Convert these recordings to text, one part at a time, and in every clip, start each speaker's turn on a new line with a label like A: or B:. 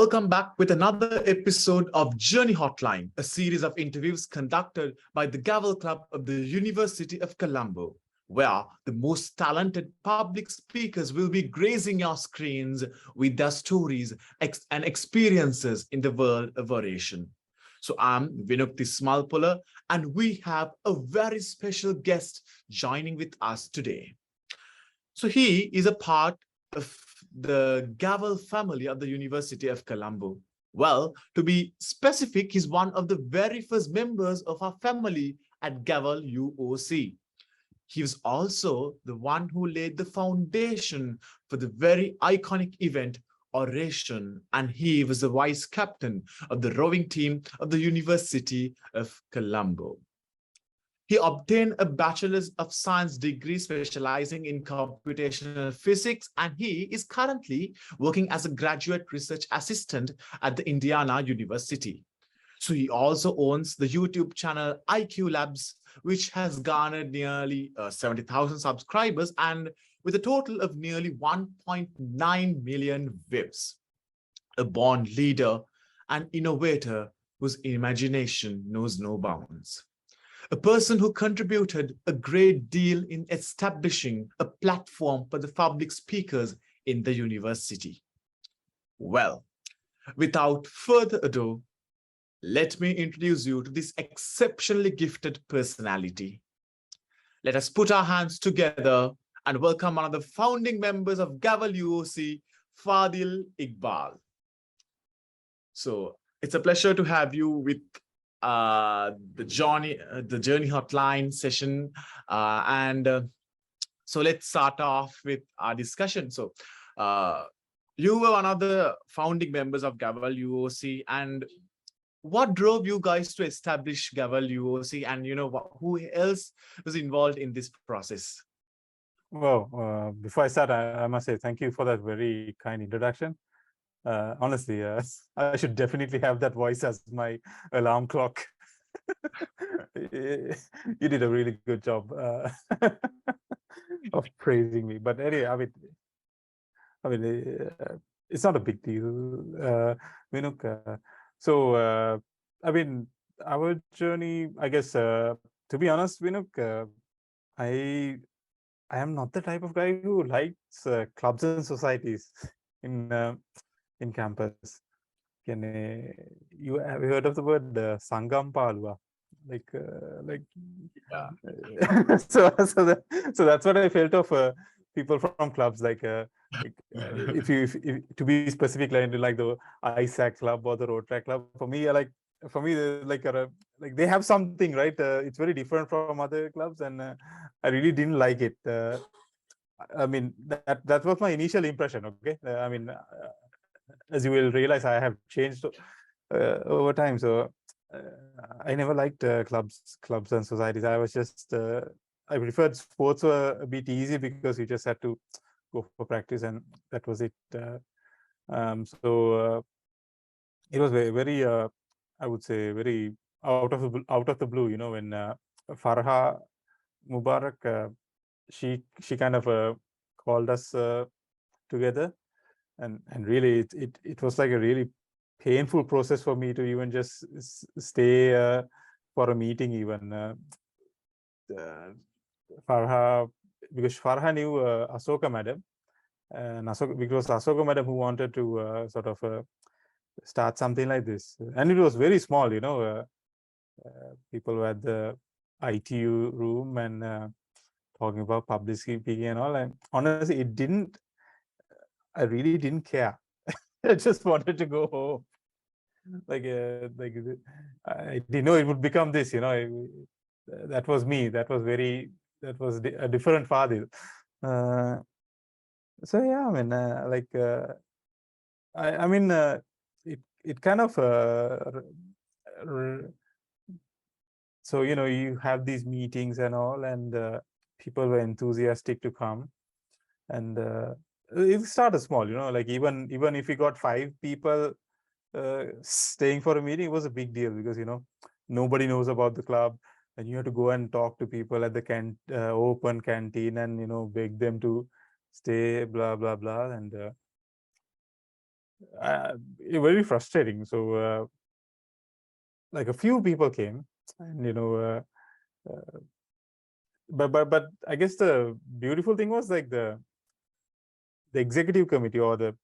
A: Welcome back with another episode of Journey Hotline, a series of interviews conducted by the Gavel Club of the University of Colombo, where the most talented public speakers will be gracing your screens with their stories and experiences in the world of oration. So I'm Vinukti Smalpola, and we have a very special guest joining with us today. So he is a part of the Gavel family of the University of Colombo. Well, to be specific, he's one of the very first members of our family at Gavel UOC. He was also the one who laid the foundation for the very iconic event Oration, and he was the vice captain of the rowing team of the University of Colombo. He obtained a Bachelor's of Science degree specializing in computational physics, and he is currently working as a graduate research assistant at the Indiana University. So he also owns the YouTube channel IQ Labs, which has garnered nearly 70,000 subscribers and with a total of nearly 1.9 million views. A born leader and innovator whose imagination knows no bounds. A person who contributed a great deal in establishing a platform for the public speakers in the university. Well, without further ado, let me introduce you to this exceptionally gifted personality. Let us put our hands together and welcome one of the founding members of Gavel UOC, Fadil Iqbal. So it's a pleasure to have you with the Journey Hotline session, so let's start off with our discussion. So you were one of the founding members of Gavel UOC, and what drove you guys to establish Gavel UOC, and who else was involved in this process?
B: Well, before I start, I must say thank you for that very kind introduction. Honestly, I should definitely have that voice as my alarm clock. You did a really good job of praising me. But anyway, it's not a big deal, Vinuk. So, our journey, I guess, to be honest, Vinuk, I am not the type of guy who likes clubs and societies in campus. You have heard of the word Sangam Palwa?
A: Yeah.
B: So that's what I felt of people from clubs. If to be specific, like the ISAC club or the road track club, for me, they have something, right? It's very different from other clubs, and I really didn't like it. That was my initial impression. Okay, as you will realize, I have changed over time. So I never liked clubs and societies. I was just I preferred sports were a bit easy because you just had to go for practice, and that was it. So it was very, I would say, very out of the blue. When Farha Mubarak, she kind of called us together. And really, it was like a really painful process for me to even just stay for a meeting. Even Farha, because Farha knew Asoka madam, and because Asoka madam who wanted to sort of start something like this, and it was very small. People were at the ITU room and talking about public speaking and all. And honestly, I really didn't care. I just wanted to go home. I didn't know it would become this. That was me. That was a different Fadil. So yeah, it kind of so you have these meetings and all, and people were enthusiastic to come, and it started small. Even if we got 5 people staying for a meeting, it was a big deal because nobody knows about the club, and you have to go and talk to people at the open canteen and beg them to stay, blah blah blah. And very frustrating. So like a few people came, and but I guess the beautiful thing was like the executive committee, or the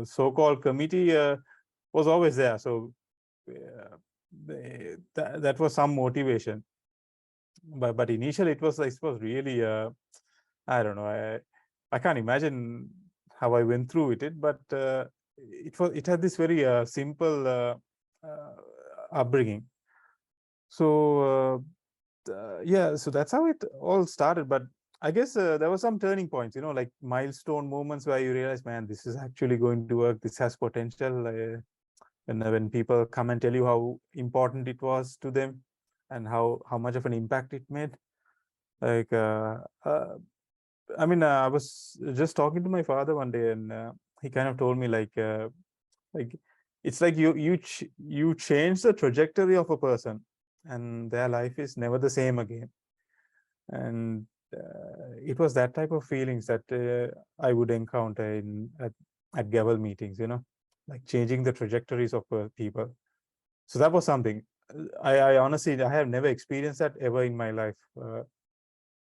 B: so-called committee, was always there. So that was some motivation. But initially it was really I don't know, I can't imagine how I went through with it, but it had this very simple uh, upbringing. So yeah, so that's how it all started. But I guess there were some turning points, like milestone moments where you realize, man, this is actually going to work. This has potential. When people come and tell you how important it was to them, and how much of an impact it made. Like I mean, I was just talking to my father one day, and he kind of told me like it's like you change the trajectory of a person, and their life is never the same again. And it was that type of feelings that I would encounter at Gavel meetings, like changing the trajectories of people. So that was something. I honestly, I have never experienced that ever in my life.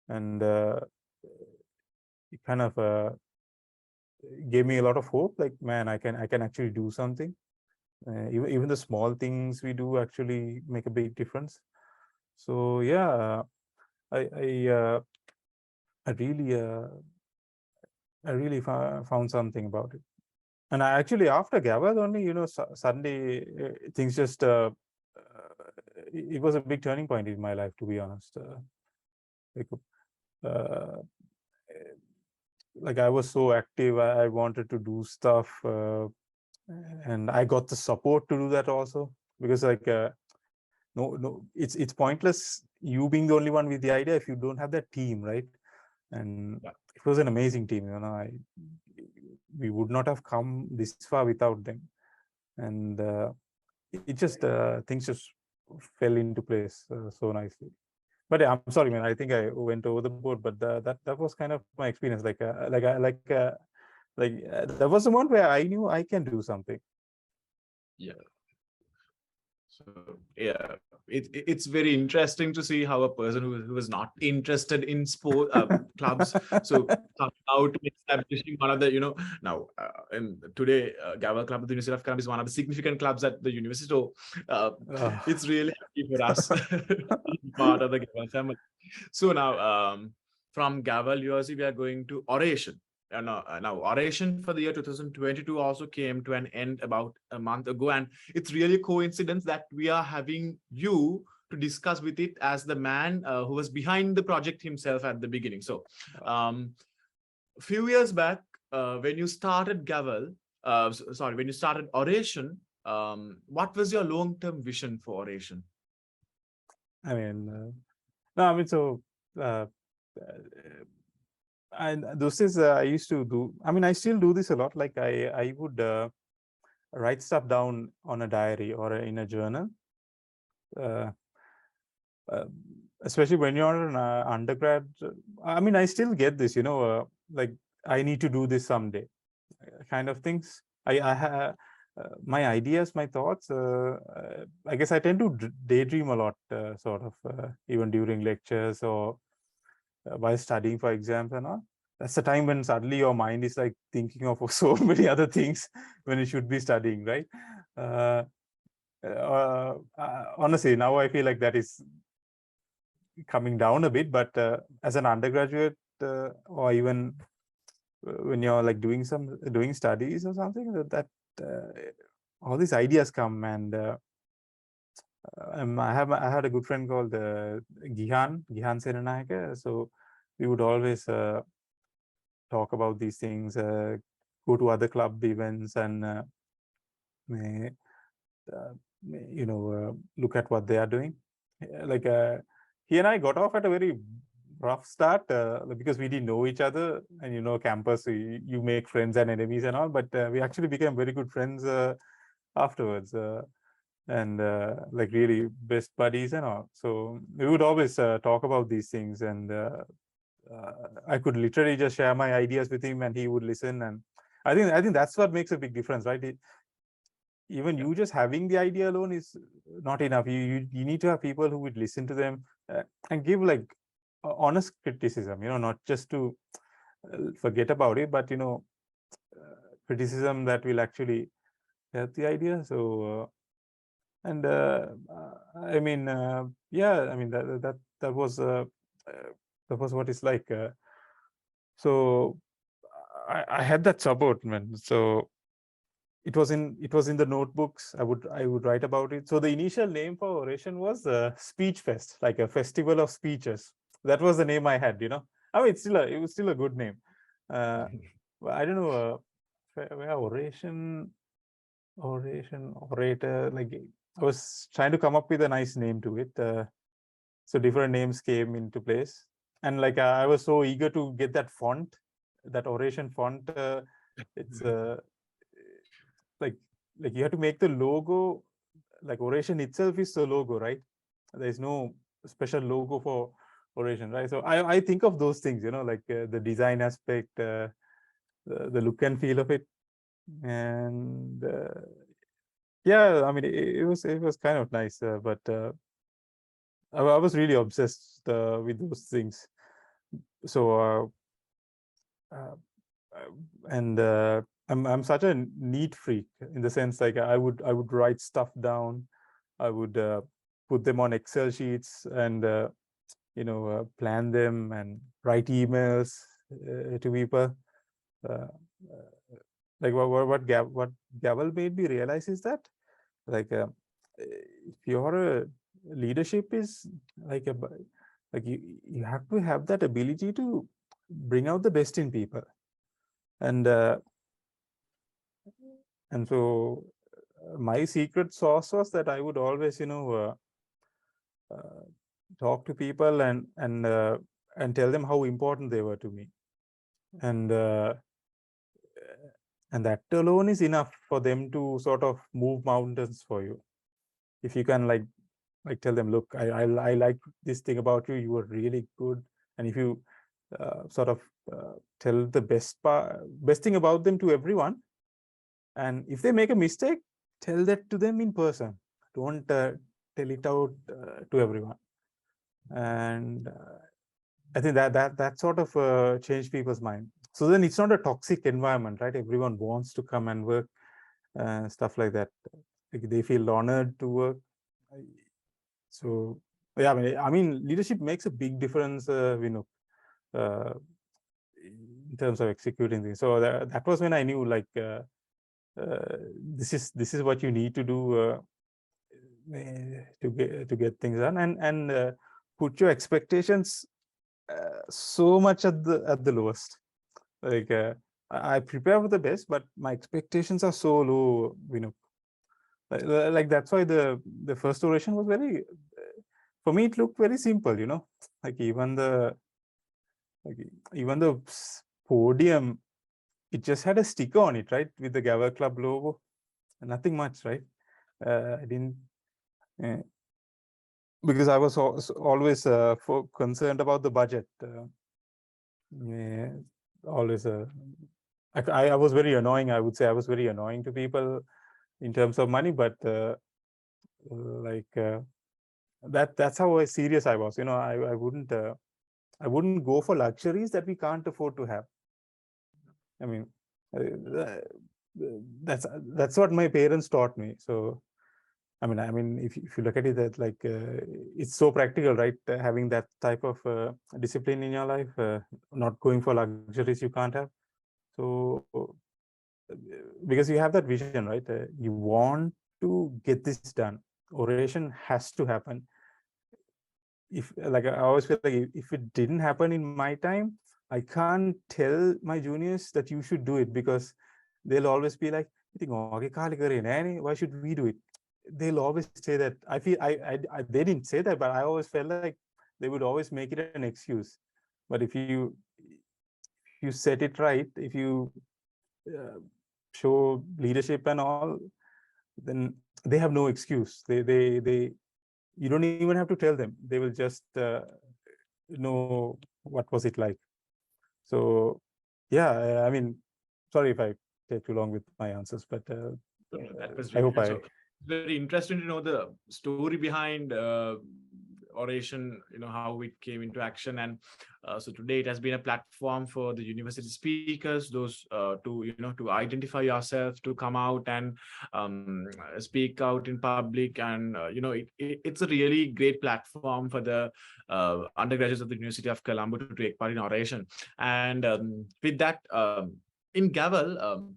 B: And it kind of gave me a lot of hope. Like, man, I can actually do something. Even the small things we do actually make a big difference. So yeah, I I uh, I really found something about it. And I actually, after Gavel only, suddenly things just it was a big turning point in my life, to be honest. Like, uh, like I was so active. I wanted to do stuff, and I got the support to do that also, because like no, it's pointless you being the only one with the idea if you don't have that team, right? And it was an amazing team. We would not have come this far without them. And it just things just fell into place so nicely. But yeah, I'm sorry, man. I think I went over the board, but that was kind of my experience. That was the moment where I knew I can do something.
A: Yeah. So yeah, it's very interesting to see how a person who was not interested in sport clubs, so come out to establishing one of the, now and today Gavel Club of the University of Columbia is one of the significant clubs at the university. So it's really happy for us to be part of the Gavel family. So now from Gavel University, we are going to Oration. Now, Oration for the year 2022 also came to an end about a month ago, and it's really a coincidence that we are having you to discuss with it as the man who was behind the project himself at the beginning. So, a few years back, when you started Gavel, when you started Oration, what was your long-term vision for Oration?
B: I mean, no, I mean, so and this is I used to do. I mean, I still do this a lot. Like I would write stuff down on a diary or in a journal. Uh, uh, Especially when you're an undergrad. I mean, I still get this, like I need to do this someday, kind of things. I have my ideas, my thoughts. I guess I tend to daydream a lot, sort of, even during lectures or while studying for exams and all. That's the time when suddenly your mind is like thinking of so many other things when you should be studying, right? Honestly, now I feel like that is coming down a bit, but as an undergraduate or even when you're like doing studies or something, that all these ideas come. And I had a good friend called Gihan Senanayake. So we would always talk about these things, go to other club events, and may, look at what they are doing. Like he and I got off at a very rough start because we didn't know each other, and campus, you make friends and enemies and all, but we actually became very good friends afterwards, and like really best buddies and all. So we would always talk about these things, and I could literally just share my ideas with him, and he would listen. And I think that's what makes a big difference, right? Even you just having the idea alone is not enough. You need to have people who would listen to them and give like honest criticism, not just to forget about it, but criticism that will actually help the idea. So and I mean, yeah, I mean that was what it's like. So I had that support, man. So it was in the notebooks. I would write about it. So the initial name for Oration was Speech Fest, like a festival of speeches. That was the name I had. I mean, it was still a good name. I don't know where orator. Like I was trying to come up with a nice name to it. So different names came into place, and like I was so eager to get that font, that Oration font. It's like you have to make the logo. Like Oration itself is the logo, right? There's no special logo for Oration, right? So I think of those things, like the design aspect, the look and feel of it, and yeah, I mean it was kind of nice, but I was really obsessed with those things. So and I'm such a neat freak, in the sense like I would write stuff down. I would put them on Excel sheets and plan them and write emails to people. Like what Gavel made me realize is that, like if your leadership is like you have to have that ability to bring out the best in people, and so my secret sauce was that I would always talk to people and tell them how important they were to me, and that alone is enough for them to sort of move mountains for you. If you can like tell them, look, I like this thing about you, you were really good. And if you sort of tell the best thing about them to everyone, and if they make a mistake, tell that to them in person. Don't tell it out to everyone. And I think that sort of changed people's mind. So then it's not a toxic environment, right? Everyone wants to come and work, stuff like that. Like they feel honored to work. So yeah, I mean, leadership makes a big difference, uh, in terms of executing things. So that was when I knew, like, this is what you need to do to get things done, and put your expectations so much at the lowest. Like I prepare for the best, but my expectations are so low. Like that's why the first oration was very. For me, it looked very simple. Like even the podium, it just had a sticker on it, right, with the Gavel Club logo. Nothing much, right? I didn't. Because I was always concerned about the budget. Yeah, always. I was very annoying. I would say I was very annoying to people in terms of money, but that's how serious I was. I wouldn't go for luxuries that we can't afford to have. I mean, that's what my parents taught me. So I mean, if you look at it, that like it's so practical, right? Having that type of discipline in your life, not going for luxuries you can't have. So because you have that vision, right? You want to get this done. Oration has to happen. If like I always feel like if it didn't happen in my time, I can't tell my juniors that you should do it, because they'll always be like, why should we do it? They'll always say that. I feel they didn't say that, but I always felt like they would always make it an excuse. But if you set it right, if you show leadership and all, then they have no excuse. They you don't even have to tell them. They will just know what was it like. So yeah, I mean, sorry if I take too long with my answers, but
A: That was
B: I
A: really
B: hope
A: great.
B: I.
A: So very interesting to know the story behind Oration, how it came into action. And so today it has been a platform for the university speakers, those to identify yourself, to come out and speak out in public. And it's a really great platform for the undergraduates of the University of Colombo to take part in Oration. And with that, in Gavel,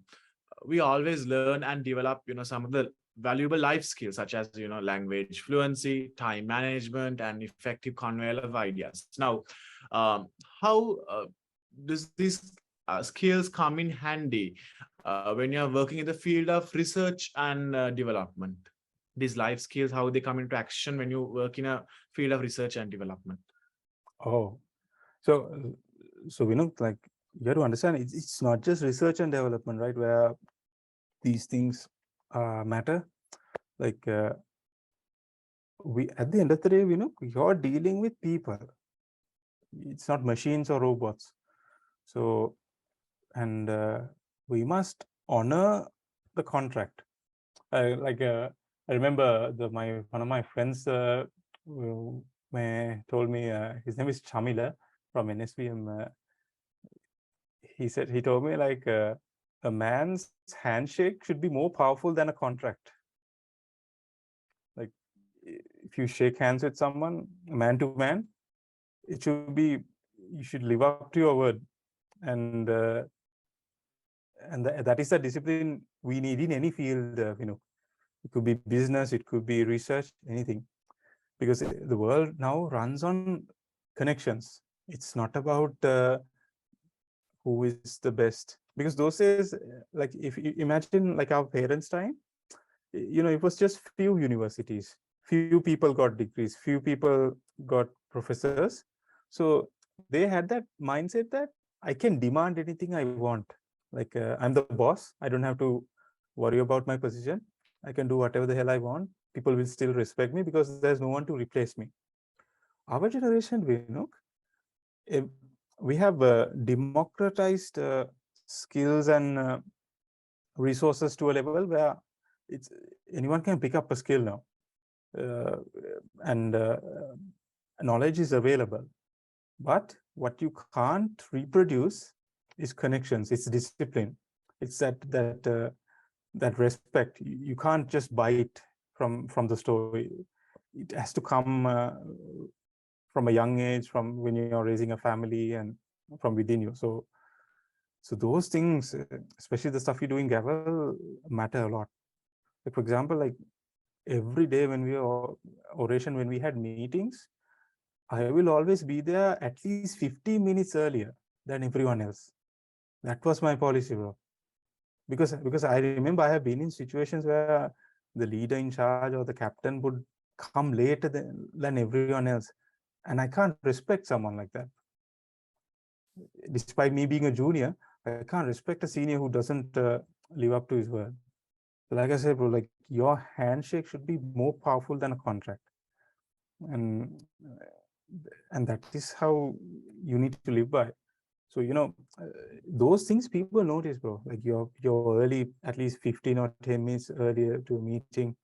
A: we always learn and develop some of the valuable life skills, such as language fluency, time management, and effective conveyal of ideas. Now, how does these skills come in handy when you're working in the field of research and development? These life skills, how they come into action when you work in a field of research and development?
B: Oh, so like, you have to understand, it's not just research and development, right, where these things matter. Like, we, at the end of the day, you're dealing with people. It's not machines or robots. So, and we must honor the contract. I remember one of my friends told me, his name is Chamila from NSBM. He told me, like, a man's handshake should be more powerful than a contract. Like, if you shake hands with someone, man to man, it should be, you should live up to your word. And that is the discipline we need in any field. It could be business, it could be research, anything, because the world now runs on connections. It's not about who is the best, because those days, like, if you imagine, like, our parents' time, it was just few universities, few people got degrees, few people got professors. So they had that mindset that I can demand anything I want. Like, I'm the boss, I don't have to worry about my position, I can do whatever the hell I want, people will still respect me because there's no one to replace me. Our generation, we have democratized skills and resources to a level where it's anyone can pick up a skill now, and knowledge is available. But what you can't reproduce is connections, it's discipline, it's that respect. You can't just buy it from the story. It has to come from a young age, from when you're raising a family, and from within you. So those things, especially the stuff you do in Gavel, matter a lot. Like, for example, like, every day when we were Oration, when we had meetings, I will always be there at least 15 minutes earlier than everyone else. That was my policy, bro. Because I remember I have been in situations where the leader in charge or the captain would come later than everyone else, and I can't respect someone like that. Despite me being a junior, I can't respect a senior who doesn't live up to his word. Like I said, bro, like, your handshake should be more powerful than a contract, and that is how you need to live by. So those things people notice, bro. Like, you're early, at least 15 or 10 minutes earlier to a meeting,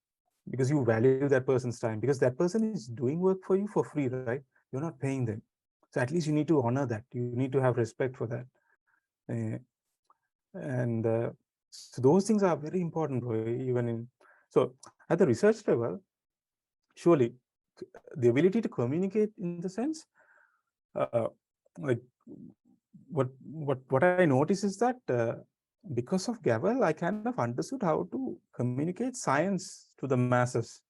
B: because you value that person's time, because that person is doing work for you for free, right? You're not paying them. So at least you need to honor that. You need to have respect for that. And so those things are very important, bro. Even in, so at the research level, surely the ability to communicate, in the sense, like, what I notice is that because of Gavel, I kind of understood how to communicate science to the masses,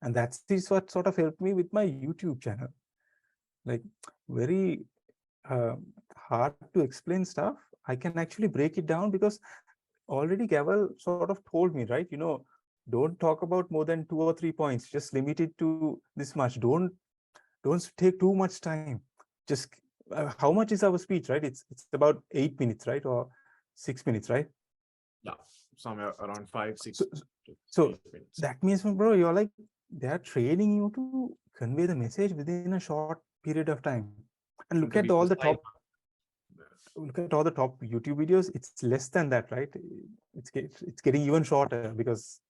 B: and that's what sort of helped me with my YouTube channel. Like, very hard to explain stuff, I can actually break it down, because already Gavel sort of told me, right? Don't talk about more than 2 or 3 points. Just limit it to this much. Don't take too much time. Just how much is our speech, right? It's about 8 minutes, right? Or 6 minutes, right?
A: Yeah, somewhere around 5-6.
B: So that means, bro, you're like, they are training you to convey the message within a short period of time. And look at all the top look at all the top YouTube videos, it's less than that, right? It's getting even shorter because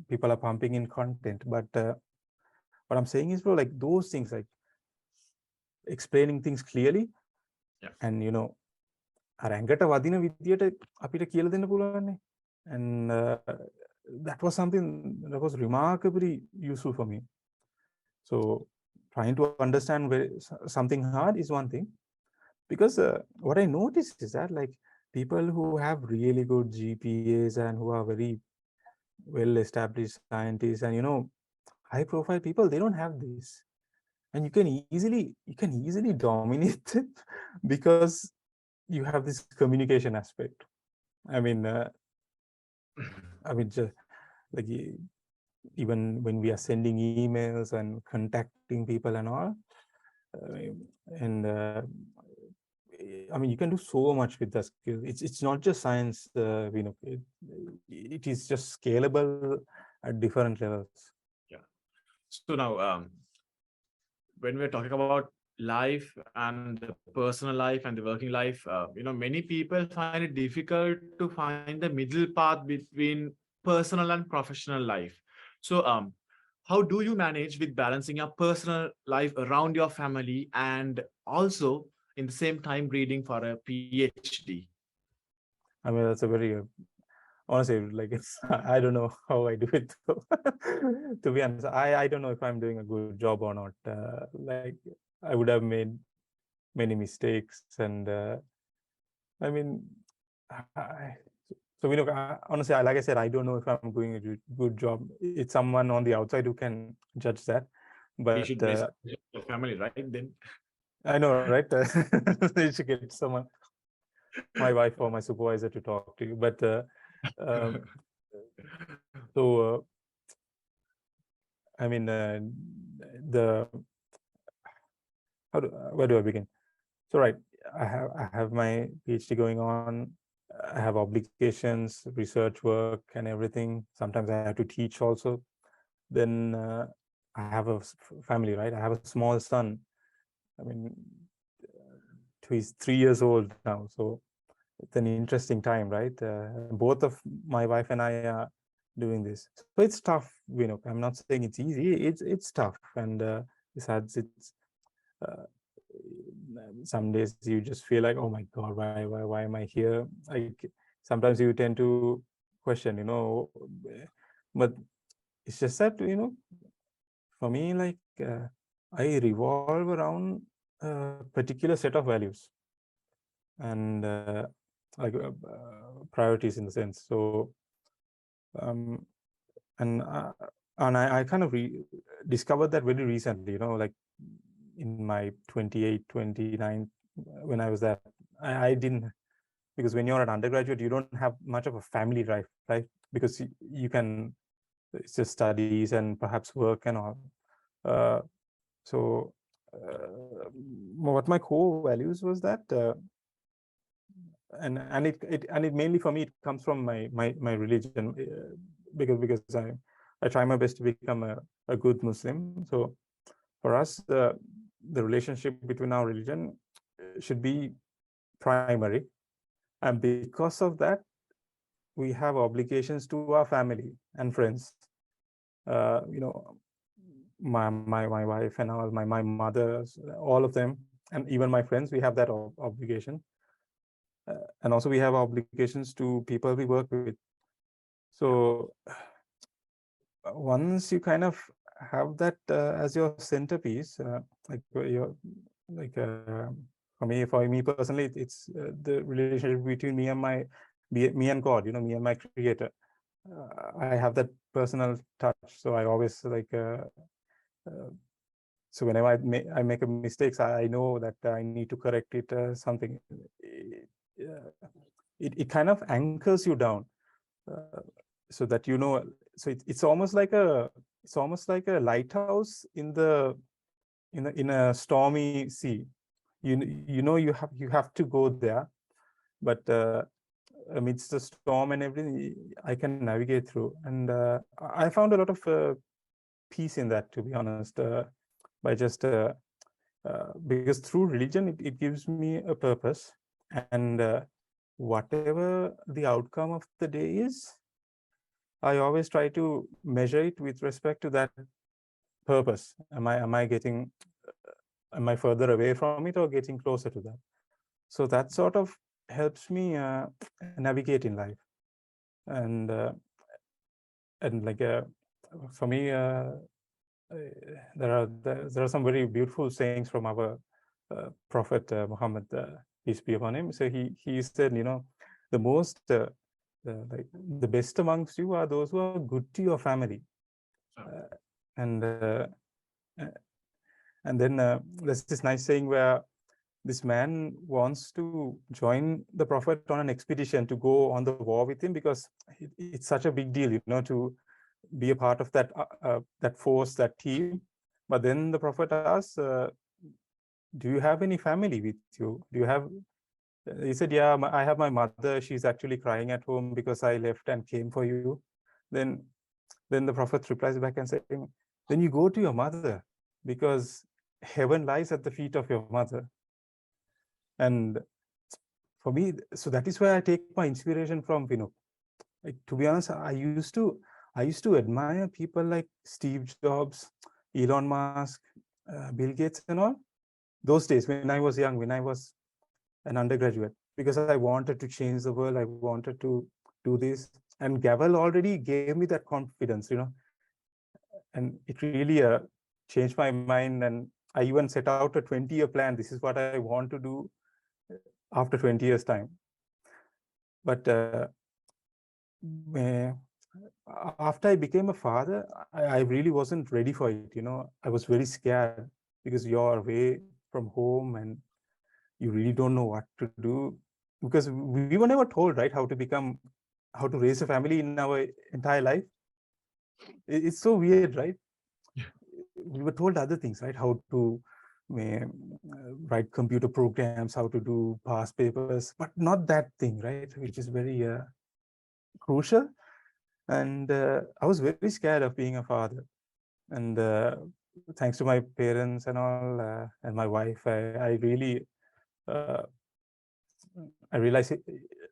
B: people are pumping in content. But what I'm saying is, bro, like those things, like explaining things clearly,
A: Yeah.
B: and අර ඇඟට වදින විදියට අපිට කියලා දෙන්න පුළුවන් නේ. And that was something that was remarkably useful for me. So trying to understand something hard is one thing, because what I noticed is that like people who have really good GPAs and who are very well established scientists and high profile people, they don't have this, and you can easily dominate them because you have this communication aspect. I mean just like even when we are sending emails and contacting people and all, and I mean, you can do so much with the skill. It's not just science, it is just scalable at different levels.
A: Yeah. So now, when we're talking about life and the personal life and the working life, many people find it difficult to find the middle path between personal and professional life. So, how do you manage with balancing your personal life around your family and also in the same time reading for a PhD?
B: I mean, that's a very honestly, like I don't know how I do it though. To be honest, I don't know if I'm doing a good job or not. Like I would have made many mistakes, and I mean, so honestly, like I said, I don't know if I'm doing a good job. It's someone on the outside who can judge that. But
A: You should message your family, right? Then
B: I know, right? You should get someone, my wife or my supervisor, to talk to you. But um, so I mean, the where do I begin? So right, I have my PhD going on. I have obligations, research work, and everything. Sometimes I have to teach also. Then I have a family, right? I have a small son. I mean, he's 3 years old now, so it's an interesting time, right? Both of my wife and I are doing this, so it's tough. I'm not saying it's easy. It's tough, and it's some days you just feel like, oh my god, why am I here? Like sometimes you tend to question, but it's just that for me, like I revolve around a particular set of values and like priorities in the sense. So and I kind of discovered that very recently, like in my 28, 29, when I was there. I didn't, because when you're an undergraduate, you don't have much of a family life, right? Because you can, it's just studies and perhaps work and all. So what my core values was that, and it mainly for me, it comes from my religion, because I try my best to become a good Muslim. So for us, the relationship between our religion should be primary, and because of that, we have obligations to our family and friends. My wife and all, my mother, all of them, and even my friends, we have that obligation. And also we have obligations to people we work with. So once you kind of have that as your centerpiece, for me personally, it's the relationship between me and God, me and my creator. I have that personal touch, so I always so whenever I make a mistakes, I know that I need to correct it, something. It kind of anchors you down, so that so it's almost like a lighthouse in a stormy sea. You have to go there, but amidst the storm and everything, I can navigate through. And I found a lot of peace in that, to be honest, by just because through religion, it gives me a purpose, And whatever the outcome of the day is, I always try to measure it with respect to that purpose. Am I further away from it or getting closer to that? So that sort of helps me navigate in life. And like for me, there are some very beautiful sayings from our Prophet Muhammad, peace be upon him. So he said, the most the best amongst you are those who are good to your family. And then there's this nice saying where this man wants to join the Prophet on an expedition to go on the war with him, because it's such a big deal, to be a part of that force, that team. But then the Prophet asks, do you have any family with you? Do you have? He said, yeah, I have my mother. She's actually crying at home because I left and came for you. Then the Prophet replies back and saying, then you go to your mother, because heaven lies at the feet of your mother. And for me, so that is where I take my inspiration from, Like, to be honest, I used to admire people like Steve Jobs, Elon Musk, Bill Gates, and all those days when I was young, when I was an undergraduate, because I wanted to change the world. I wanted to do this, and Gavel already gave me that confidence, and it really changed my mind. And I even set out a 20-year plan. This is what I want to do after 20 years time. But after I became a father, I really wasn't ready for it. I was very scared, because you're away from home and you really don't know what to do, because we were never told, right, how to raise a family in our entire life. It's so weird, right? We were told other things, right? How to write computer programs, how to do past papers, but not that thing, right? Which is very crucial. And I was very scared of being a father. And thanks to my parents and all, and my wife, I really, I realized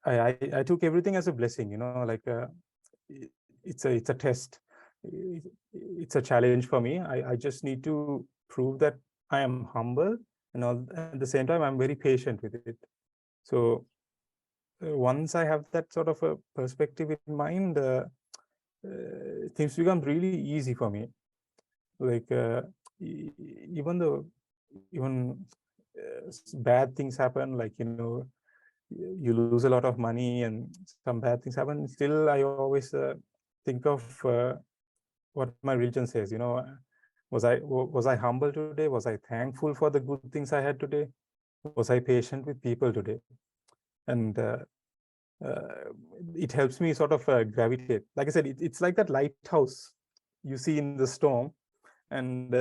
B: I took everything as a blessing, like it's a test. It's a challenge for me. I just need to prove that I am humble, and all at the same time I'm very patient with it. So once I have that sort of a perspective in mind, things become really easy for me. Like even bad things happen, like you lose a lot of money and some bad things happen, still I always think of what my religion says. Was I humble today? Was I thankful for the good things I had today? Was I patient with people today? And it helps me sort of gravitate. Like I said, it's like that lighthouse you see in the storm, and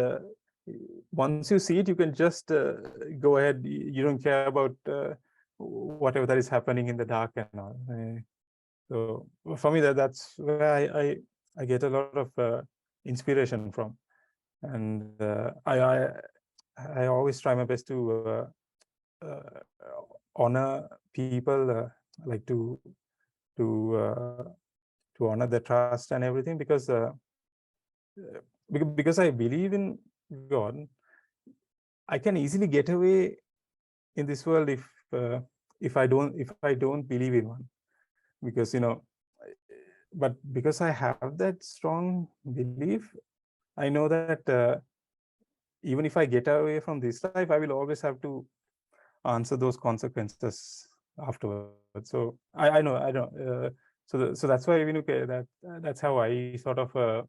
B: once you see it, you can just go ahead. You don't care about whatever that is happening in the dark and all. So for me, that's where I get a lot of inspiration from. And I always try my best to honor people, like to honor their trust and everything, because I believe in God. I can easily get away in this world if I don't believe in one, because but because I have that strong belief, I know that even if I get away from this life, I will always have to answer those consequences afterwards. So I know so that's why okay, that's how I sort of uh,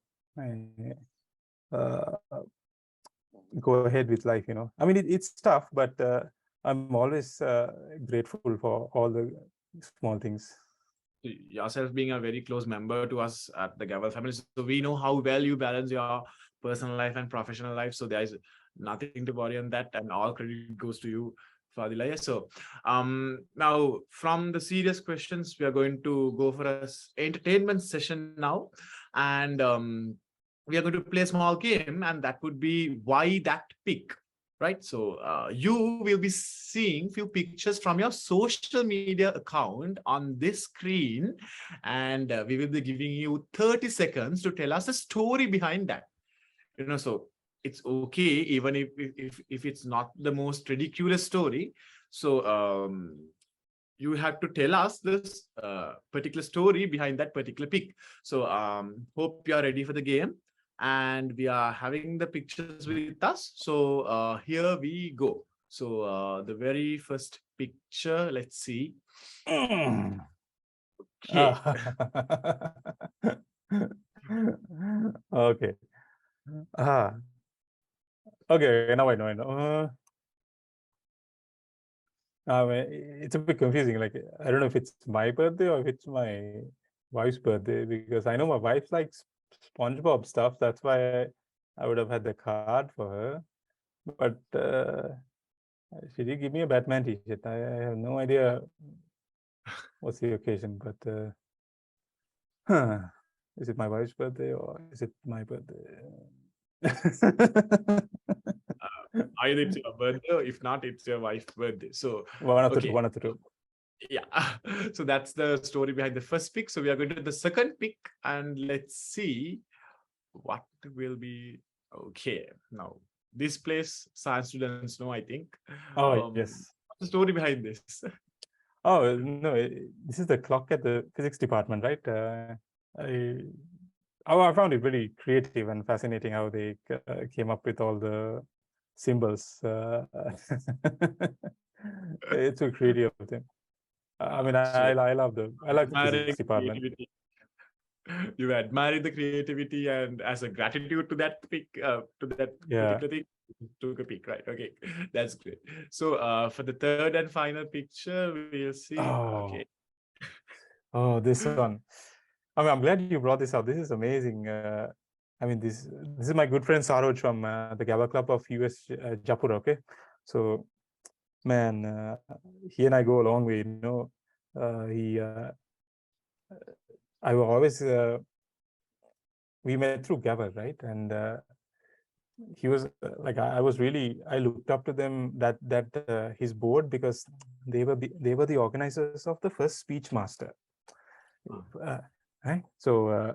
B: go ahead with life. I mean, it's tough, but I'm always grateful for all the small things.
A: Yourself being a very close member to us at the Gavel family, so we know how well you balance your personal life and professional life. So there is nothing to worry on that, and all credit goes to you, Fadil. So now from the serious questions, we are going to go for a entertainment session now, and we are going to play a small game, and that would be why that pick. right? So you will be seeing few pictures from your social media account on this screen, and we will be giving you 30 seconds to tell us a story behind that. So it's okay even if it's not the most ridiculous story. So you have to tell us this particular story behind that particular pic. So hope you are ready for the game, and we are having the pictures with us. So here we go. So the very first picture, let's see.
B: Mm.
A: Okay.
B: Okay. Ah. Okay. Now I know. I know. It's a bit confusing. Like, I don't know if it's my birthday or if it's my wife's birthday, because I know my wife likes SpongeBob stuff. That's why I would have had the card for her. But she did give me a Batman t-shirt. I have no idea what's the occasion, but is it my wife's birthday or is it my birthday?
A: Either it's your birthday, or if not, it's your wife's birthday. So
B: One of the two.
A: okay.
B: One of the two.
A: Yeah. So that's the story behind the first pick. So we are going to the second pick, and let's see what will be. Okay. Now this place science students know, I think.
B: Oh, yes.
A: What's the story behind this?
B: Oh, no, this is the clock at the physics department, right? I, I found it very creative and fascinating how they came up with all the symbols. It's so creative of them. I mean,
A: So
B: I love the
A: admiring
B: physics department.
A: creativity. You admiring the creativity, and as a gratitude to that pick, to that
B: Yeah.
A: particular thing, took a pick, right? Okay, that's great. So for the third and final picture, we'll see. Okay.
B: Oh, this one. I mean, I'm glad you brought this up. This is amazing. I mean, this is my good friend Saroj from the Gaba Club of US Japur. Okay, so man, he and I go a long way. I always we met through Gaba, right? And he was like, I was really, I looked up to them, that his board, because they were the organizers of the first speech master. Right? So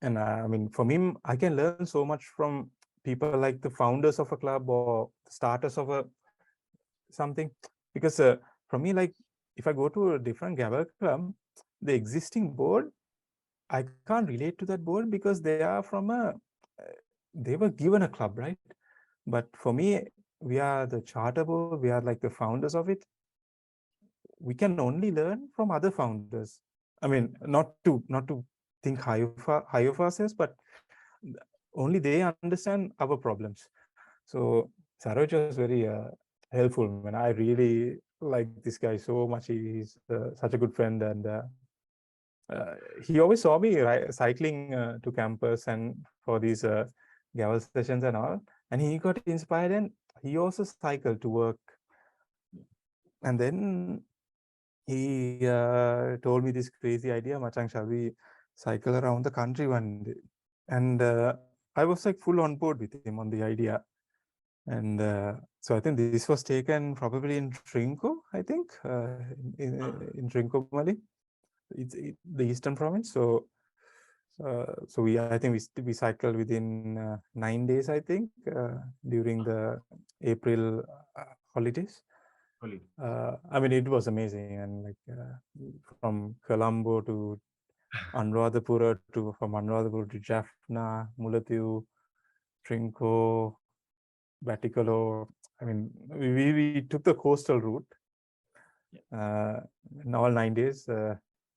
B: and I mean, for me, I can learn so much from people like the founders of a club or the starters of a something, because for me, like, if I go to a different Gabber club, the existing board, I can't relate to that board because they are from they were given a club, right? But for me, we are the charter board, we are like the founders of it. We can only learn from other founders. I mean, not to think high of ourselves, but only they understand our problems. So Saroj was very helpful, man. I really like this guy so much. He's such a good friend, and he always saw me cycling to campus and for these gavel sessions and all. And he got inspired, and he also cycled to work. And then he told me this crazy idea, Machang, shall we cycle around the country one day? And I was like full on board with him on the idea. And so I think this was taken probably in Trinco, I think, in Trinco, Mali. It's the eastern province. So I think we cycled within 9 days, I think, during the April holidays. I mean, it was amazing, and like from Colombo to Anuradhapura from Anuradhapura to Jaffna, Mullatiu, Trinco, Baticolo. I mean, we took the coastal route in all 9 days,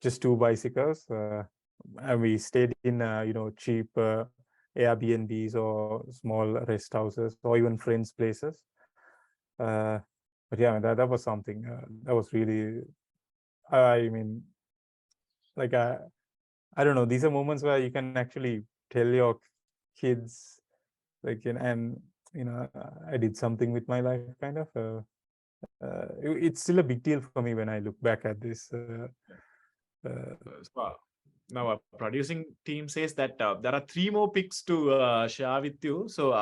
B: just 2 bicycles, and we stayed in cheap Airbnbs or small rest houses or even friends' places. But yeah, that was something that was really, I mean, like I don't know, these are moments where you can actually tell your kids, like, and I did something with my life, kind of. It's still a big deal for me when I look back at this.
A: Now our producing team says that there are 3 more picks to share with you. So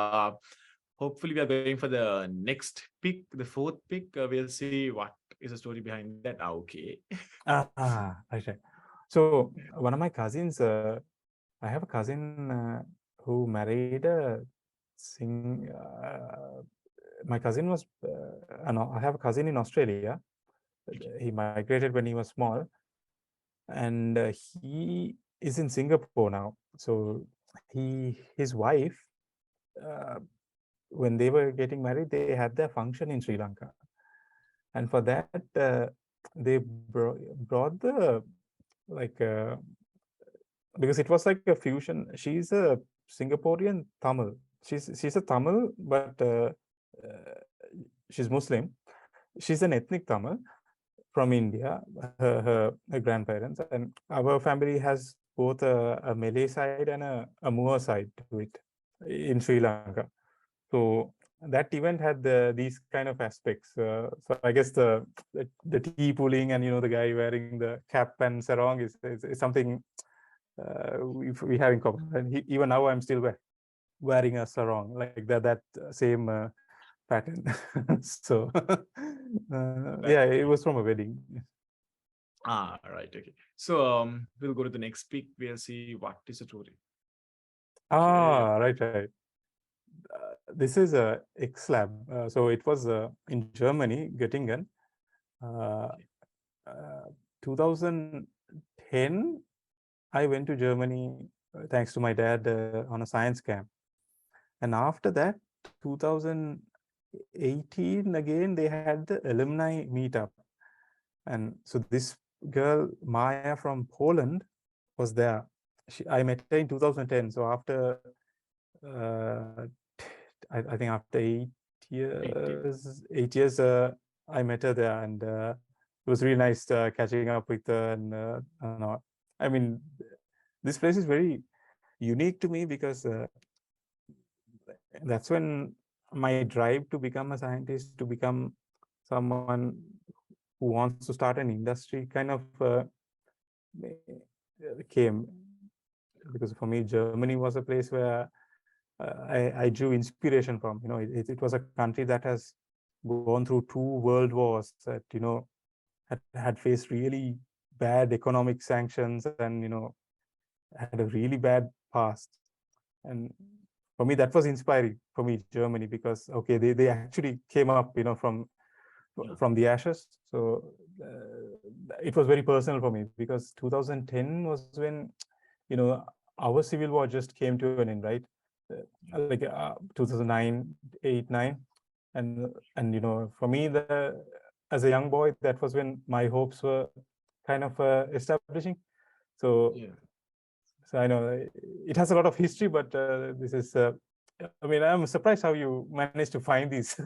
A: hopefully we are going for the next pick, the fourth pick. We'll see what is the story behind that. Okay.
B: Right, right. So one of my cousins, I have a cousin who married a sing. My cousin was, no, I have a cousin in Australia. He migrated when he was small, and he is in Singapore now. So his wife, uh, when they were getting married, they had their function in Sri Lanka, and for that they brought the like because it was like a fusion. She's a Singaporean Tamil. She's a Tamil, but uh, she's Muslim. She's an ethnic Tamil from India. Her grandparents, and our family has both a Malay side and a Moor side to it in Sri Lanka. So that event had these kind of aspects. So I guess the tea pulling and the guy wearing the cap and sarong is something we have in common. And even now I'm still wearing a sarong like that same pattern. So yeah, it was from a wedding.
A: Right. Okay. So we'll go to the next pick. We'll see what is the story.
B: Right, right. This is a X-Lab. So it was in Germany, Göttingen. 2010, I went to Germany thanks to my dad on a science camp. And after that, 2018, again, they had the alumni meetup. And so this girl, Maya from Poland, was there. I met her in 2010. So after, I think after 8 years, I met her there. And it was really nice catching up with her. And I mean, this place is very unique to me because that's when my drive to become a scientist, to become someone who wants to start an industry kind of came. Because for me, Germany was a place where I drew inspiration from. It was a country that has gone through 2 world wars, that had faced really bad economic sanctions, and had a really bad past. And for me, that was inspiring for me, Germany, because okay, they actually came up from the ashes. So it was very personal for me, because 2010 was when our civil war just came to an end, right? Like 2009, 8, 9, and for me, as a young boy, that was when my hopes were kind of establishing. So so I know it has a lot of history, but this is I mean, I'm surprised how you managed to find these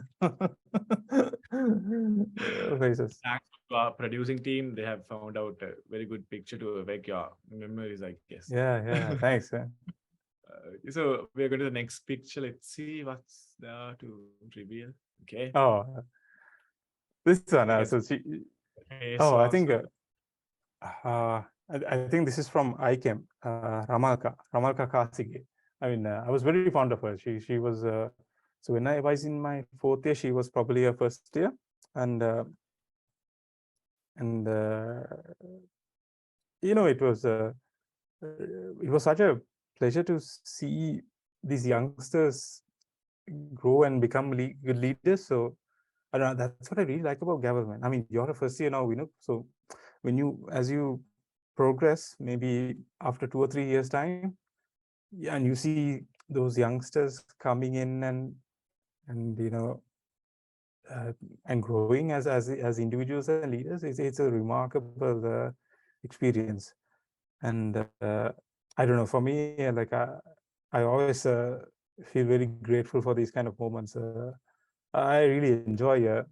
B: faces.
A: Thanks to our producing team. They have found out a very good picture to evoke your memories, I guess.
B: Yeah, thanks.
A: So we're going to the next picture. Let's see what's there to reveal. Okay.
B: Oh, this one. So she. Oh, I think. I think this is from ICAM, Ramalka Kasige. I mean, I was very fond of her. She was. So when I was in my 4th year, she was probably a 1st year, and it was such a pleasure to see these youngsters grow and become good leaders. So I don't know, that's what I really like about Gavel, man. I mean, you're a 1st year now, so as you progress, maybe after 2 or 3 years time, and you see those youngsters coming in and and growing as individuals and leaders, it's a remarkable experience. And I don't know, for me, like I always feel very grateful for these kind of moments. I really enjoy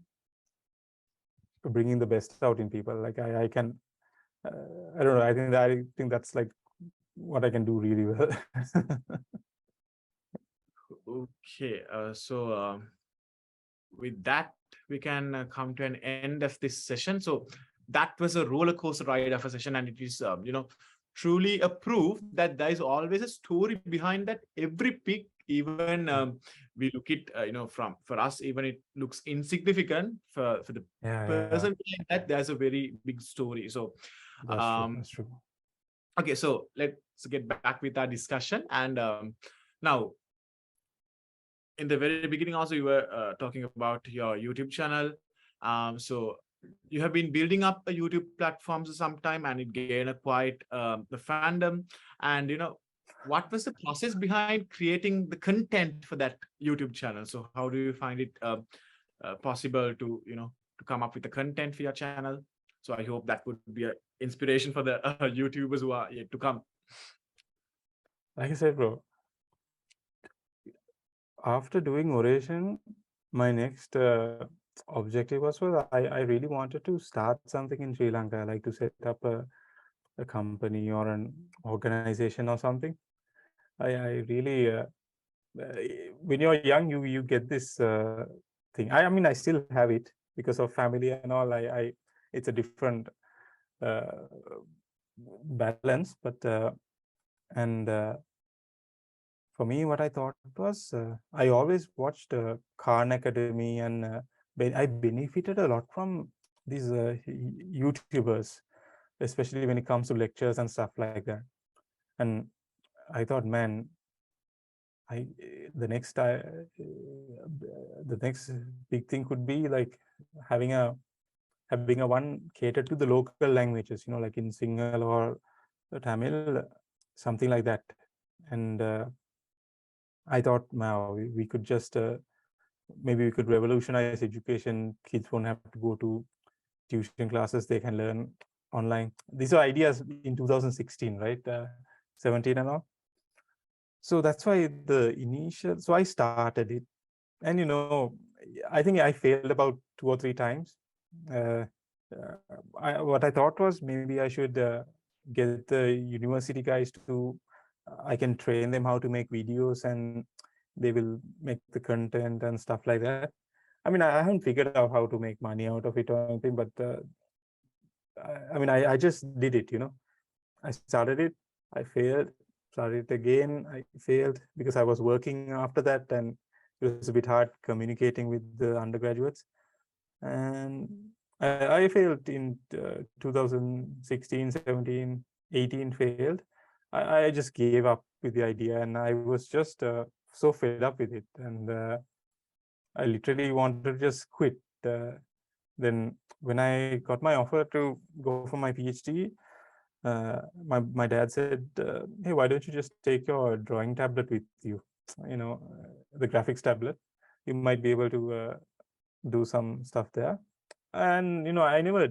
B: bringing the best out in people. Like I can, I don't know. I think that's like what I can do really well.
A: Okay. So with that, we can come to an end of this session. So that was a roller coaster ride of a session, and it is truly a proof that there is always a story behind that every pick even we look it, from for us, even it looks insignificant. For the
B: Yeah,
A: person behind that, there's a very big story. So,
B: that's true.
A: um,
B: That's true.
A: okay, so let's get back with our discussion. And now, in the very beginning, also you were talking about your YouTube channel. So you have been building up a YouTube platform for some time, and it gained a quite the fandom. And what was the process behind creating the content for that YouTube channel? So how do you find it possible to to come up with the content for your channel? So I hope that would be an inspiration for the YouTubers who are yet to come.
B: Like I said, bro, after doing Oration, my next objective was I really wanted to start something in Sri Lanka, like to set up a company or an organization or something. I really, when you're young, you get this thing. I mean, I still have it because of family and all. It's a different uh, balance, but and for me, what I thought was I always watched Khan Academy, and I benefited a lot from these YouTubers, especially when it comes to lectures and stuff like that. And I thought, man, the next big thing could be like having a one catered to the local languages, like in Sinhala or Tamil, something like that. And I thought, wow, we could just maybe we could revolutionize education. Kids won't have to go to tuition classes; they can learn online. These are ideas in 2016, right? 17 and all. So that's why the initial. So I started it, and I think I failed about 2 or 3 times. Uh, what I thought was maybe I should get the university guys to. I can train them how to make videos, and they will make the content and stuff like that. I mean, I haven't figured out how to make money out of it or anything, but I mean, I just did it. I started it, I failed, started it again, I failed because I was working after that, and it was a bit hard communicating with the undergraduates. And I failed in 2016, 17, 18, failed. I just gave up with the idea, and I was just so fed up with it. And I literally wanted to just quit. Then when I got my offer to go for my PhD, my dad said, "Hey, why don't you just take your drawing tablet with you? The graphics tablet. You might be able to do some stuff there." And I never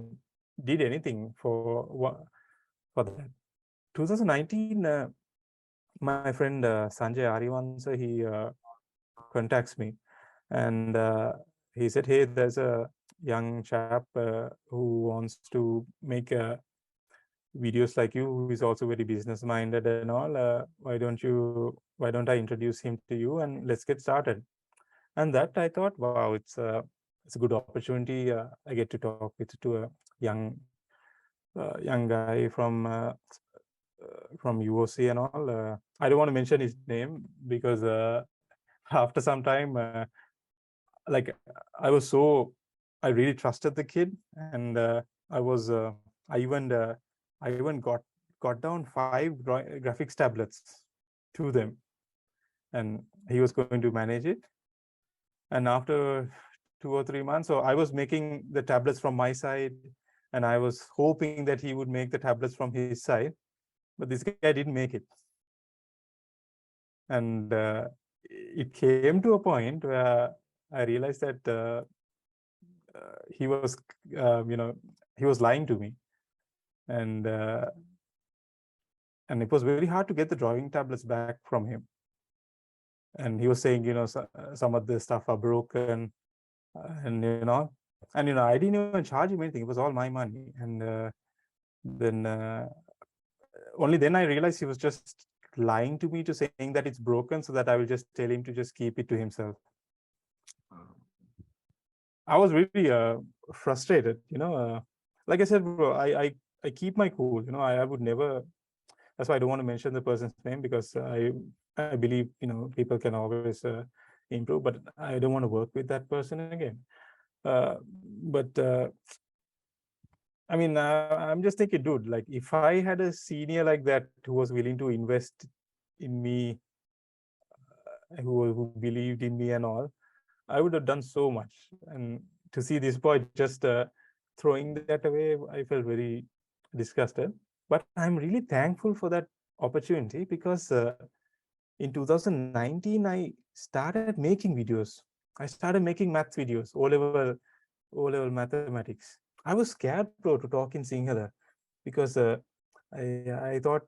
B: did anything for that. 2019, my friend Sanjay Ariwansa, he contacts me, and he said, "Hey, there's a young chap who wants to make videos like you, who is also very business minded and all. Why don't I introduce him to you, and let's get started?" And that I thought, wow, it's a good opportunity. I get to talk to a young young guy from UOC and all. I don't want to mention his name because after some time, like I was so I really trusted the kid, and I was I even got down 5 graphics tablets to them, and he was going to manage it. And after 2 or 3 months, so I was making the tablets from my side, and I was hoping that he would make the tablets from his side, but this guy didn't make it. And it came to a point where I realized that he was, he was lying to me, and it was very hard to get the drawing tablets back from him. And he was saying, some of the stuff are broken, and I didn't even charge him anything. It was all my money, and then only then I realized he was just lying to me, to saying that it's broken so that I will just tell him to just keep it to himself. I was really frustrated, like I said, bro, I keep my cool, I would never, that's why I don't want to mention the person's name, because I believe people can always improve, but I don't want to work with that person again. But I mean, I'm just thinking, dude, like if I had a senior like that who was willing to invest in me, who believed in me and all, I would have done so much. And to see this boy just throwing that away, I felt very disgusted. But I'm really thankful for that opportunity because in 2019, I started making videos. I started making math videos, O level mathematics. I was scared, bro, to talk in Sinhala because I thought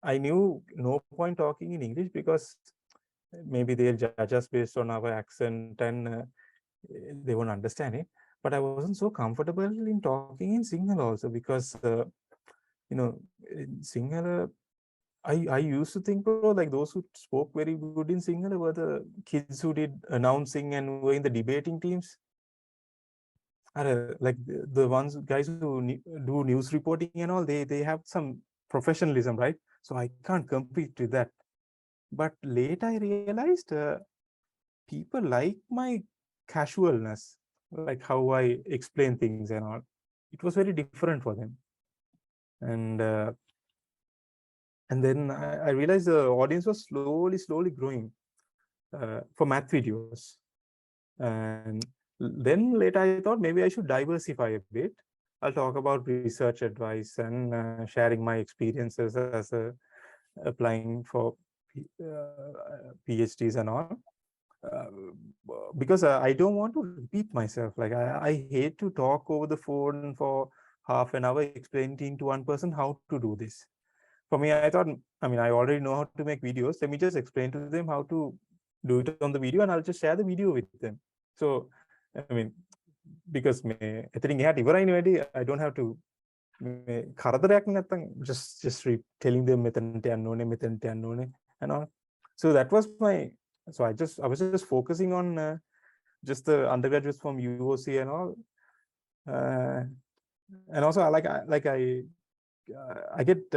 B: I knew no point talking in English because maybe they'll judge us based on our accent and they won't understand it. But I wasn't so comfortable in talking in Sinhala also because in Sinhala I used to think, bro, like those who spoke very good in Sinhala were the kids who did announcing and were in the debating teams. Like the ones guys who do news reporting and all, they have some professionalism, right? So I can't compete with that. But later I realized people like my casualness, like how I explain things and all. It was very different for them. And then I realized the audience was slowly growing for math videos. And then later I thought maybe I should diversify a bit. I'll talk about research advice and sharing my experiences as applying for PhDs and all. Uh, because I don't want to repeat myself. Like I hate to talk over the phone for half an hour explaining to one person how to do this. For me, I thought, I mean, I already know how to make videos. Let me just explain to them how to do it on the video, and I'll just share the video with them. So, I mean, because එතනින් එහාට ඉවරයිනේ වැඩි, I don't have to කරදරයක් නැත්තම් just telling them මෙතනට යන්න ඕනේ, මෙතනට යන්න ඕනේ and all. So that was my, so I was just focusing on just the undergraduates from UOC and all. And also I get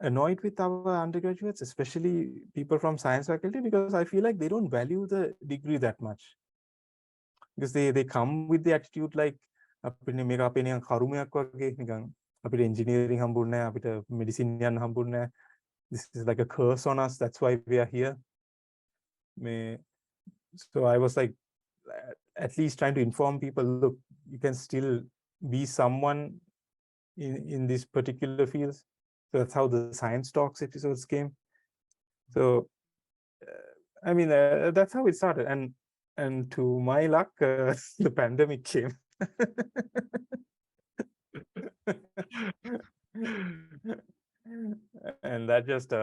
B: annoyed with our undergraduates, especially people from science faculty, because I feel like they don't value the degree that much. Because they come with the attitude like මේක අපේ නිකන් කරුමයක් වගේ නිකන් අපිට engineering හම්බුන්නේ නැහැ අපිට medicine යන්න හම්බුන්නේ නැහැ. This is like a curse on us, that's why we are here. So I was like at least trying to inform people, look, you can still be someone in these particular fields. So that's how the Science Talks episodes came. So I mean that's how it started, and to my luck the pandemic came. And that just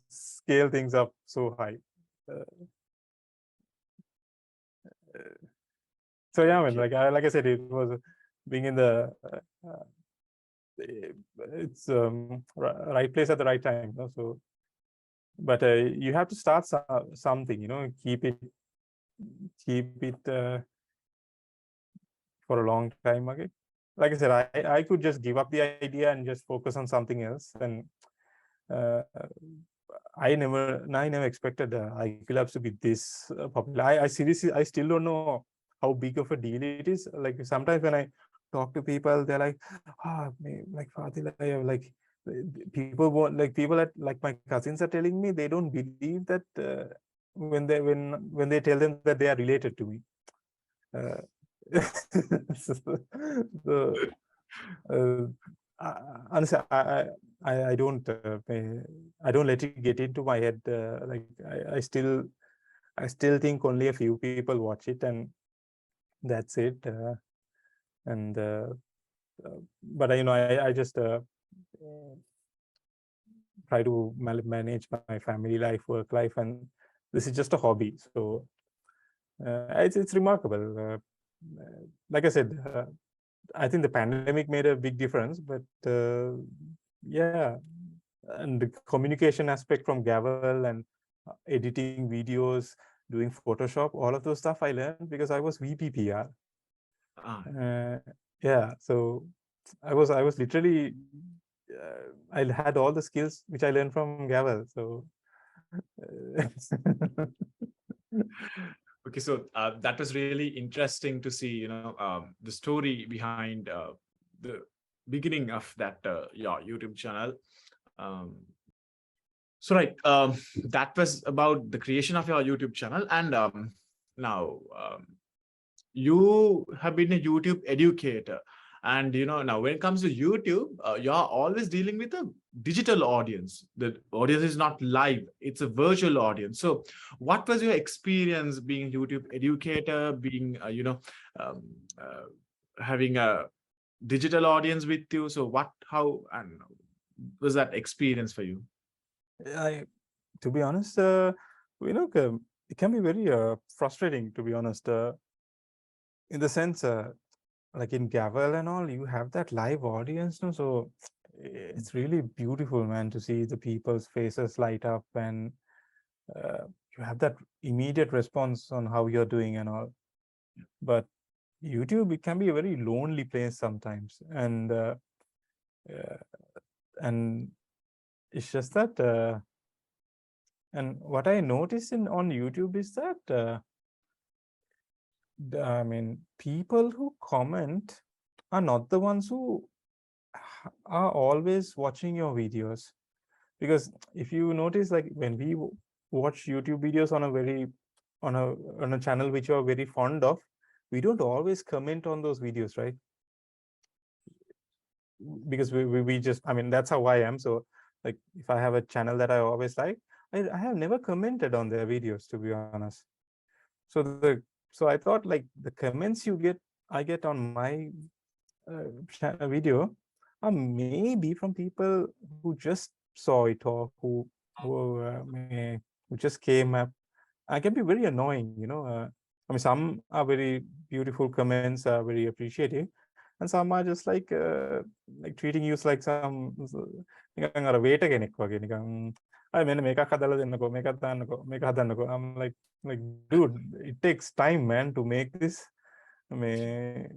B: scaled things up so high. So yeah, I mean, like I said, it was being in the it's right place at the right time. So, but you have to start something, keep it for a long time. Okay, like I said, I could just give up the idea and just focus on something else. And I never expected Iqbal to be this popular. I seriously, I still don't know how big of a deal it is. Like sometimes when I talk to people, they're like, like Fadil, like people want, like people at like my cousins are telling me they don't believe that when they tell them that they are related to me. So, honestly, I don't let it get into my head. Like I still think only a few people watch it, and that's it. And but I just try to manage my family life, work life, and this is just a hobby. So it's remarkable. Like I said, I think the pandemic made a big difference, but yeah, and the communication aspect from Gavel and editing videos, doing Photoshop, all of those stuff I learned because I was VPPR. Yeah, so I was literally I had all the skills which I learned from Gavel. So
A: Okay, so that was really interesting to see, the story behind the beginning of that YouTube channel. Um, so right, that was about the creation of your YouTube channel, and now you have been a YouTube educator, and now when it comes to YouTube, you're always dealing with a digital audience. The audience is not live; it's a virtual audience. So, what was your experience being a YouTube educator, being um, uh, having a digital audience with you? So, how, and was that experience for you?
B: I, to be honest, it can be very frustrating, to be honest, in the sense, like in Gavel and all, you have that live audience, no? So it's really beautiful, man, to see the people's faces light up, and you have that immediate response on how you're doing and all. But YouTube, it can be a very lonely place sometimes, uh, and it's just that. And what I noticed on YouTube is that I mean, people who comment are not the ones who are always watching your videos. Because if you notice, like when we watch YouTube videos on a on a channel which you are very fond of, we don't always comment on those videos, right? Because we just, I mean, that's how I am. So like if I have a channel that I always like, I have never commented on their videos, to be honest. So I thought, like, the comments I get on my video are maybe from people who just saw it, or who just came up. I can be very annoying, I mean, some are very beautiful comments, are very appreciative, and some are just like treating you like some නිකන් අර වේට කෙනෙක් වගේ නිකන් අය මෙන්න මේකක් හදලා දෙන්නකෝ මේකක් දාන්නකෝ මේක හදන්නකෝ. I'm like dude, it takes time, man, to make this. I mean,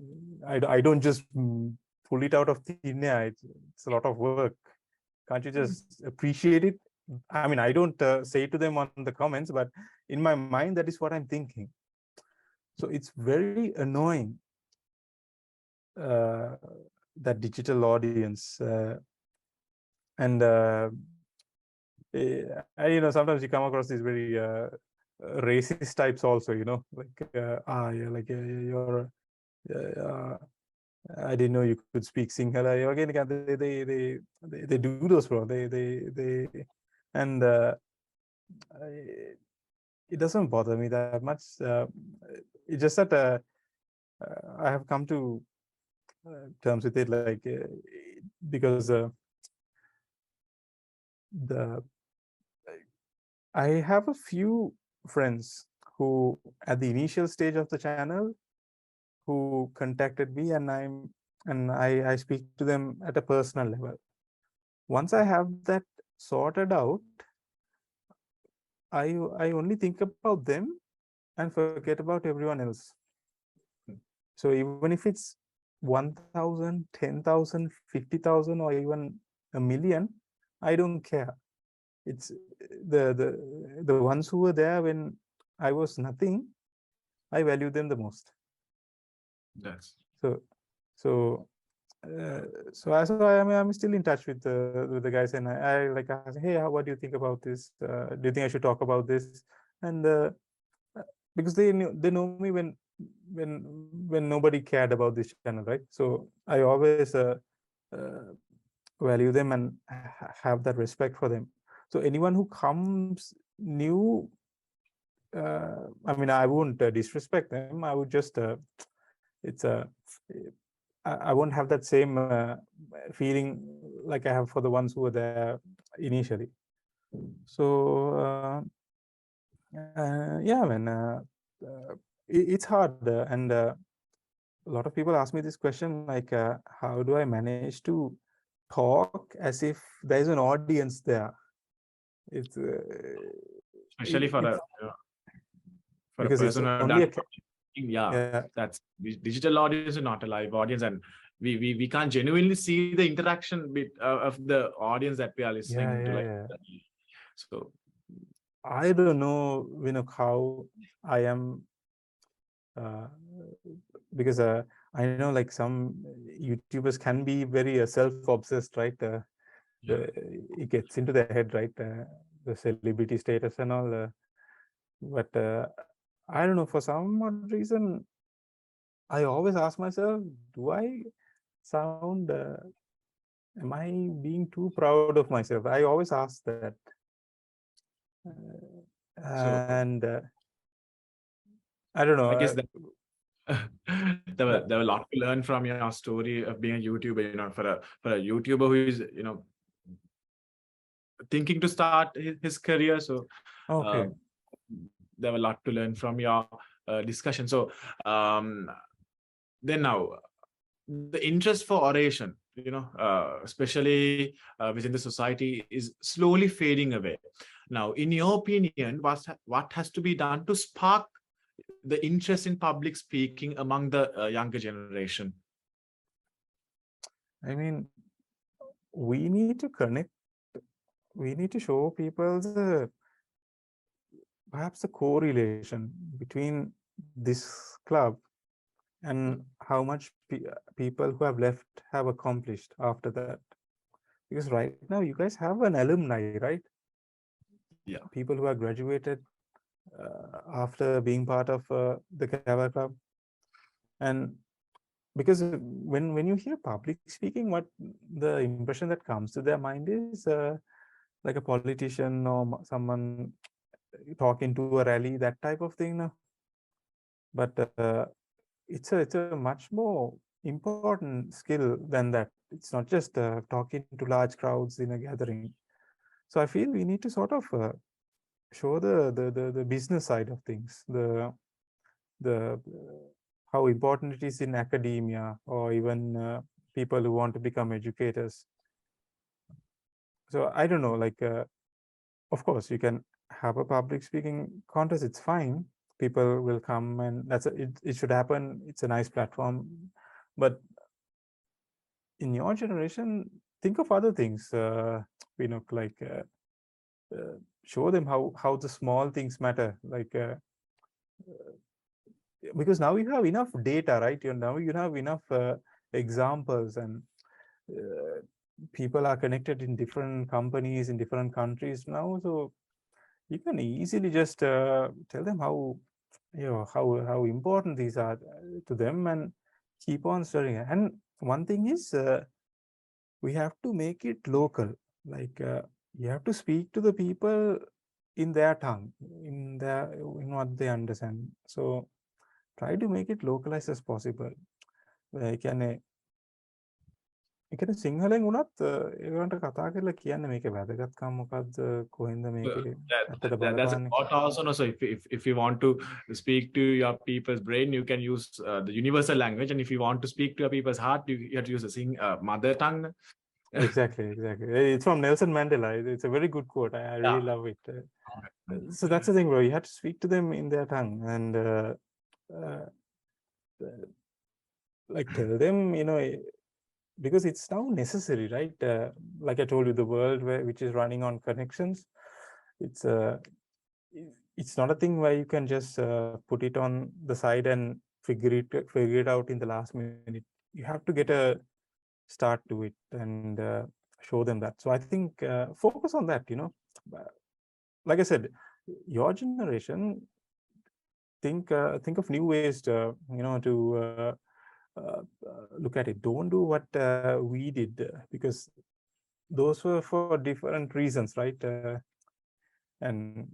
B: I don't just pull it out of thin air. It's a lot of work. Can't you just appreciate it? I mean, I don't say to them on the comments, but in my mind, that is what I'm thinking. So it's very annoying, that digital audience. And sometimes you come across these very racist types also, like, yeah, like you're I didn't know you could speak Sinhala. Again, they do those, bro. They and it doesn't bother me that much. It's just that I have come to terms with it, like because I have a few friends who, at the initial stage of the channel, who contacted me, and I speak to them at a personal level. Once I have that sorted out, I only think about them and forget about everyone else. So even if it's 1,000, 10,000, 50,000, or even a million, I don't care. It's the ones who were there when I was nothing, I value them the most.
A: That's
B: So I'm still in touch with the guys, and I like ask, hey, what do you think about this? Do you think I should talk about this? And because they know me when nobody cared about this channel, right? So I always value them and have that respect for them. So anyone who comes new, I mean, I won't disrespect them. I would just it's a I won't have that same feeling like I have for the ones who were there initially. So yeah, man, it's hard, and a lot of people ask me this question, like, how do I manage to talk as if there's an audience there? It's
A: especially for a
B: because it's
A: person who
B: only
A: done, yeah, that's digital audience is not a live audience, and we can't genuinely see the interaction of the audience that we are listening to. So
B: I don't know, how I am, uh, because I know like some YouTubers can be very self-obsessed, right?
A: Yeah.
B: It gets into their head, right? The celebrity status and all. But I don't know, for some odd reason, I always ask myself, do I sound, am I being too proud of myself? I always ask that.
A: So
B: And I don't know.
A: I guess that
B: That
A: there were a lot to learn from your story of being a YouTuber. For a YouTuber who is thinking to start his career. So
B: okay.
A: um, there were a lot to learn from your discussion. So um, then now the interest for oration, especially within the society, is slowly fading away. Now, in your opinion, what has to be done to spark the interest in public speaking among the younger generation?
B: I mean, we need to connect. We need to show people perhaps the correlation between this club and how much people who have left have accomplished after that. Because right now you guys have an alumni, right?
A: Yeah.
B: People who have graduated after being part of the Kava Club. And because when you hear public speaking, what the impression that comes to their mind is like a politician or someone talking to a rally, that type of thing. No? But it's a much more important skill than that. It's not just talking to large crowds in a gathering. So I feel we need to sort of show the business side of things, the how important it is in academia, or even people who want to become educators. So I don't know, like of course you can have a public speaking contest, it's fine, people will come, and it should happen, it's a nice platform. But in your generation, think of other things, like show them how the small things matter, like because now you have enough data, right? Now you have enough examples, and uh, people are connected in different companies in different countries now, so you can easily just tell them how important these are to them, and keep on studying. And one thing is, we have to make it local, like you have to speak to the people in their tongue, in what they understand. So try to make it localized as possible. කියන්නේ සිංහලෙන් වුණත් ඒගොල්ලන්ට කතා කරලා කියන්න මේකේ වැදගත්කම මොකද්ද, කොහෙන්ද මේකේ ඇත්තට
A: That's a
B: බලපාන්නේ.
A: thought also. No? So if you want to speak to your people's brain, you can use the universal language, and if you want to speak to your people's heart, you have to use the mother tongue.
B: Exactly. It's from Nelson Mandela. It's a very good quote. I really love it. So that's the thing, bro. You have to speak to them in their tongue, and uh, like tell them, because it's now necessary, right? Like I told you, the world which is running on connections, it's it's not a thing where you can just put it on the side and figure it out in the last minute. You have to get a start to it, and show them that. So I think focus on that. Like I said, your generation, think of new ways to look at it. Don't do what we did, because those were for different reasons, right? And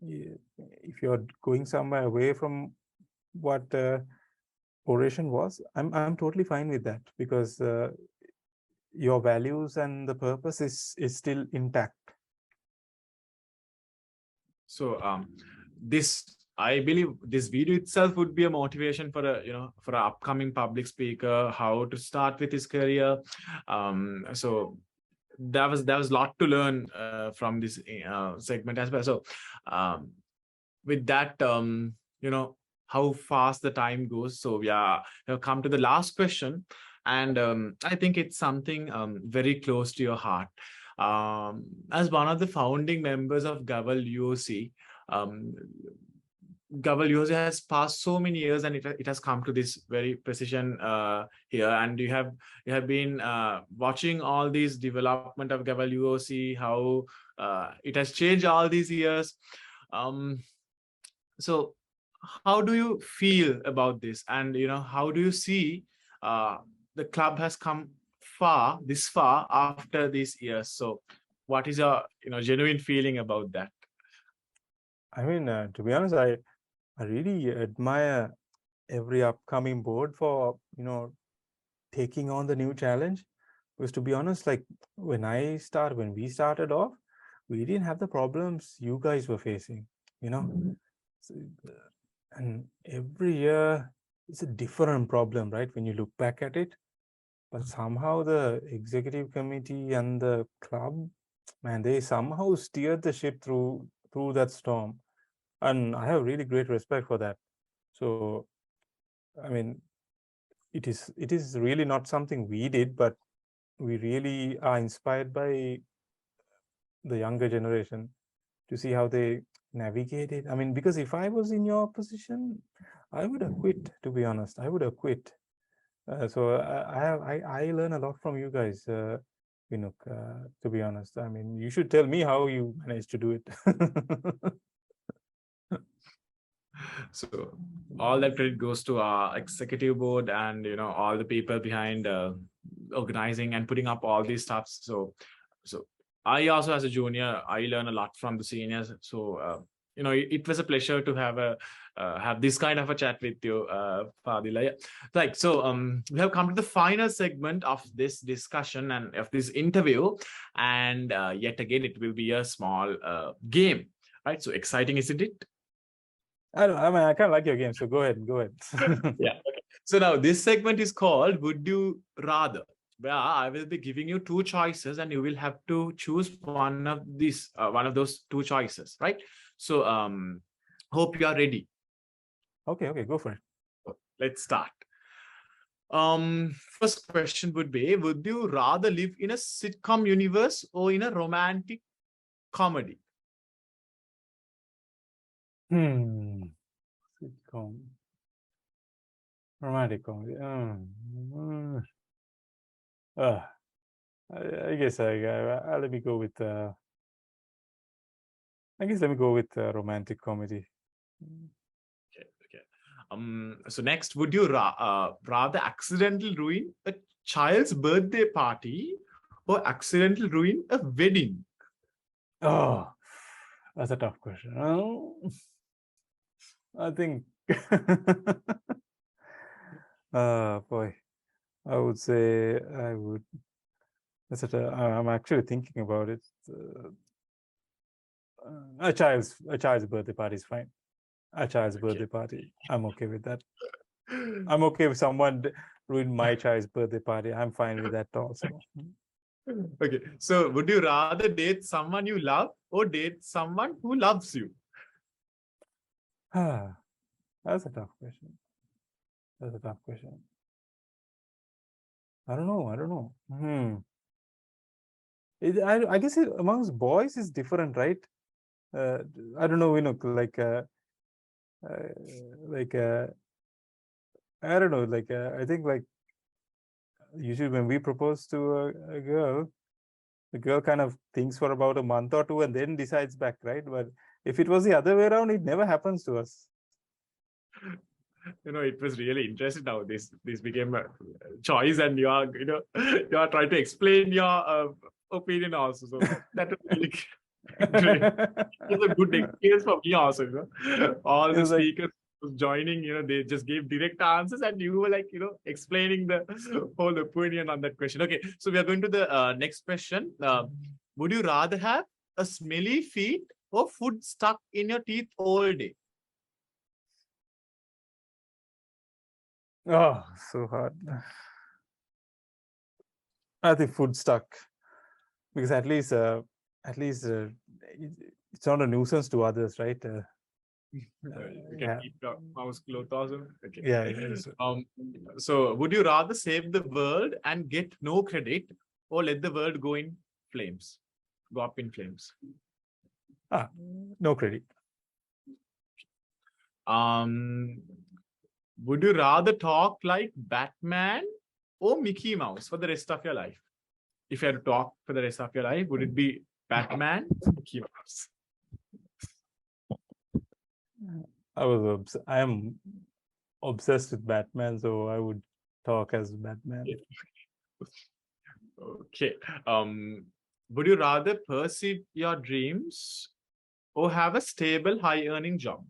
B: if you're going somewhere away from what oration was, I'm totally fine with that, because your values and the purpose is still intact.
A: So this, I believe this video itself would be a motivation for an upcoming public speaker, how to start with his career. So there was a lot to learn from this segment as well. So with that, how fast the time goes. So we have come to the last question, and I think it's something very close to your heart. As one of the founding members of Gavel UOC, um, Gavel UOC has passed so many years, and it has come to this very precision here. And you have been watching all these development of Gavel UOC, how it has changed all these years. So how do you feel about this? And how do you see the club has come this far after these years? So what is your genuine feeling about that?
B: I mean, to be honest, I really admire every upcoming board for taking on the new challenge. Because to be honest, like when we started off, we didn't have the problems you guys were facing, So, and every year it's a different problem, right? When you look back at it, but somehow the executive committee and the club, man, they somehow steered the ship through that storm, and I have really great respect for that. So, I mean, it is really not something we did, but we really are inspired by the younger generation to see how they navigate it. I mean, because if I was in your position, I would have quit, to be honest. I would have quit. So I learn a lot from you guys, to be honest. I mean, you should tell me how you managed to do it.
A: So all that credit goes to our executive board and all the people behind organizing and putting up all these stuff. So I also, as a junior, I learn a lot from the seniors. So it was a pleasure to have this kind of a chat with you, Fadil. Like, so we have come to the final segment of this discussion and of this interview, and yet again it will be a small game, right? So exciting, isn't it?
B: I mean, I kind of like your game, so go ahead.
A: Yeah. Okay. So now this segment is called Would You Rather, where I will be giving you two choices and you will have to choose one of those two choices, right? So hope you are ready.
B: Okay, go for it.
A: Let's start. First question would be, would you rather live in a sitcom universe or in a romantic comedy?
B: Sitcom. Romantic comedy. I guess let me go with romantic comedy.
A: Okay. So next, would you rather accidentally ruin a child's birthday party or accidentally ruin a wedding?
B: Oh, that's a tough question. I think boy, I would say I would. I'm actually thinking about it. A child's birthday party is fine. A child's birthday party, I'm okay with that. I'm okay with someone ruin my child's birthday party. I'm fine with that also.
A: Okay, so would you rather date someone you love or date someone who loves you?
B: That's a tough question. I don't know. I guess amongst boys is different, right? I don't know, like I don't know, like I think like usually when we propose to a girl, the girl kind of thinks for about a month or two and then decides back, right? But if it was the other way around, it never happens to us.
A: It was really interesting now. This became a choice, and you are trying to explain your opinion also. So that was really great. It was a good experience for me also. All the speakers joining, they just gave direct answers, and you were like, explaining the whole opinion on that question. Okay, so we are going to the next question. Would you rather have a smelly feet or food stuck in your teeth all day?
B: Oh, so hard. I think food stuck, because at least it's not a nuisance to others, right?
A: You can keep your mouse closed also. Okay.
B: Yeah.
A: So would you rather save the world and get no credit or let the world go in flames? go up in flames?
B: No credit.
A: Would you rather talk like Batman or Mickey Mouse for the rest of your life? If you had to talk for the rest of your life, would it be Batman or Mickey Mouse?
B: I am obsessed with Batman, so I would talk as Batman.
A: Okay. Would you rather pursue your dreams or have a stable, high-earning job?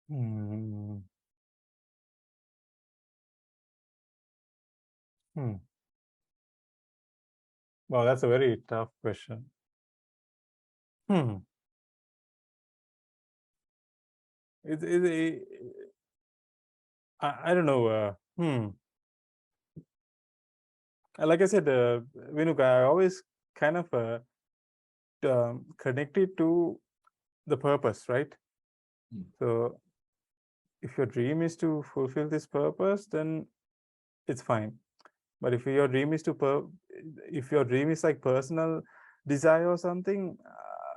B: Hmm. Wow, that's a very tough question. I don't know. Like I said, Vinuk, I always kind of connect it to the purpose, right? So if your dream is to fulfill this purpose, then it's fine. But if your dream is if your dream is like personal desire or something,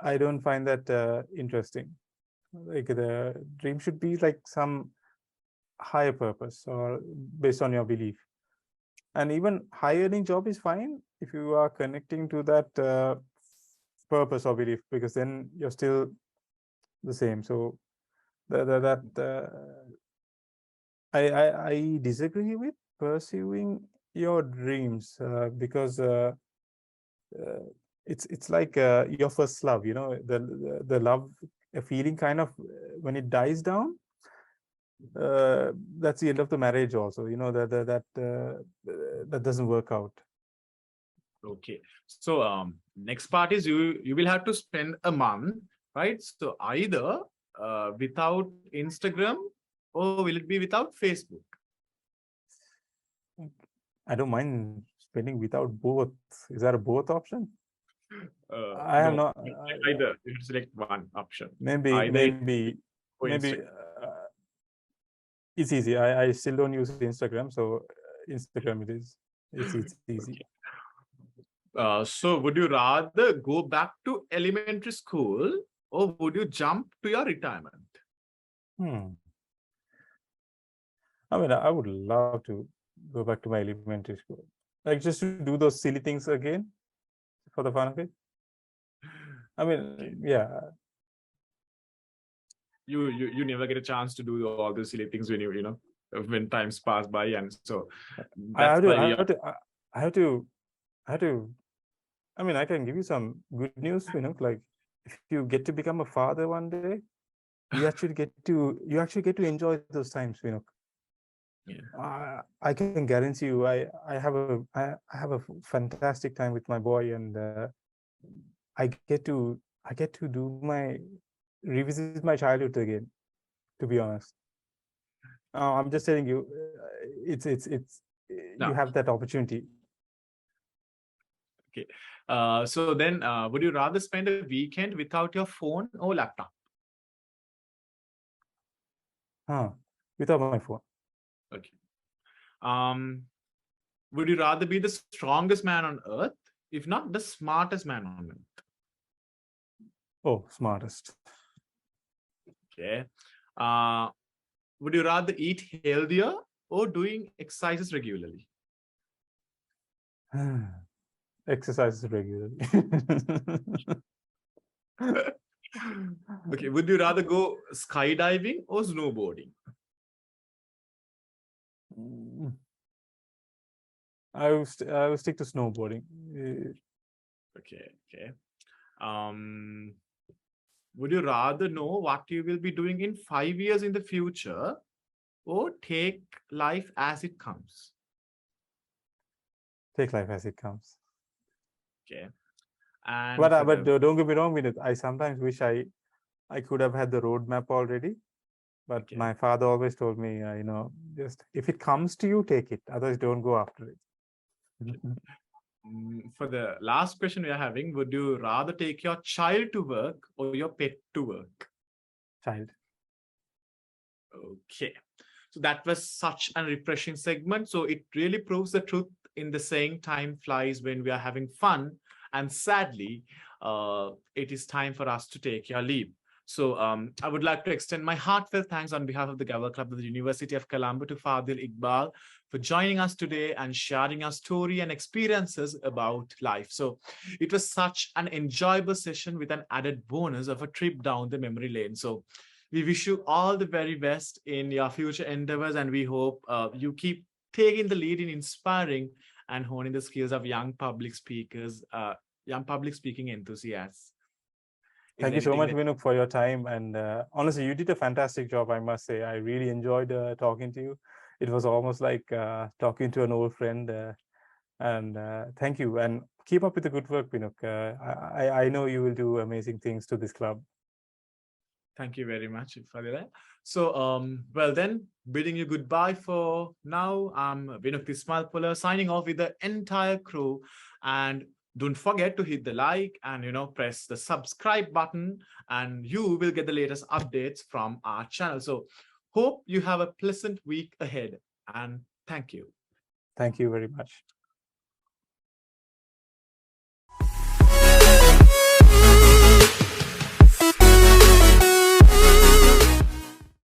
B: I don't find that interesting. Like the dream should be like some higher purpose or based on your belief. And even high earning job is fine if you are connecting to that purpose or belief, because then you're still the same. So I disagree with pursuing your dreams because it's like your first love, you know, the love feeling kind of when it dies down, that's the end of the marriage also, you know, that doesn't work out.
A: Okay. So next part is you will have to spend a month, right? So either without Instagram or will it be without Facebook?
B: I don't mind spending without both. Is that a both option? I have
A: No,
B: not.
A: either. You have to select one option.
B: Maybe it's easy. I still don't use Instagram, so Instagram it is. It's easy.
A: So would you rather go back to elementary school or would you jump to your retirement?
B: I mean, I would love to go back to my elementary school, like just to do those silly things again for the fun of it. I mean, yeah.
A: You never get a chance to do all those silly things when when times pass by, and so that's
B: I have to. I mean, I can give you some good news. You know, like if you get to become a father one day, you actually get to enjoy those times. You know, I can guarantee you, I have a fantastic time with my boy, and I get to revisit my childhood again. To be honest, I'm just telling you, you have that opportunity.
A: Okay. So then, would you rather spend a weekend without your phone or laptop?
B: Without my phone.
A: Okay. Would you rather be the strongest man on earth, if not the smartest man on earth?
B: Oh, smartest.
A: Okay. Would you rather eat healthier or doing exercises regularly?
B: Exercises regularly.
A: Okay. Would you rather go skydiving or snowboarding?
B: I will stick to snowboarding.
A: Okay. Okay. Would you rather know what you will be doing in 5 years in the future or take life as it comes?
B: Take life as it comes.
A: Okay. And
B: but don't get me wrong with it. I sometimes wish I could have had the roadmap already. But my father always told me, you know, just if it comes to you, take it. Otherwise, don't go after it.
A: For the last question we are having, would you rather take your child to work or your pet to work?
B: Child.
A: Okay. So that was such a refreshing segment. So it really proves the truth in the saying time flies when we are having fun. And sadly, it is time for us to take your leave. So I would like to extend my heartfelt thanks on behalf of the Gavel Club of the University of Colombo to Fadil Iqbal for joining us today and sharing our story and experiences about life. So it was such an enjoyable session with an added bonus of a trip down the memory lane. So we wish you all the very best in your future endeavors, and we hope you keep taking the lead in inspiring and honing the skills of young public speakers, young public speaking enthusiasts.
B: Thank you so much, Vinuk, for your time. And honestly, you did a fantastic job, I must say. I really enjoyed talking to you. It was almost like talking to an old friend. And thank you. And keep up with the good work, Vinuk. I know you will do amazing things to this club.
A: Thank you very much, Fadil. So, well then, bidding you goodbye for now. I'm Vinuk Tismalpula signing off with the entire crew. And don't forget to hit the like and press the subscribe button, and you will get the latest updates from our channel. So hope you have a pleasant week ahead, and thank you.
B: Thank you very much.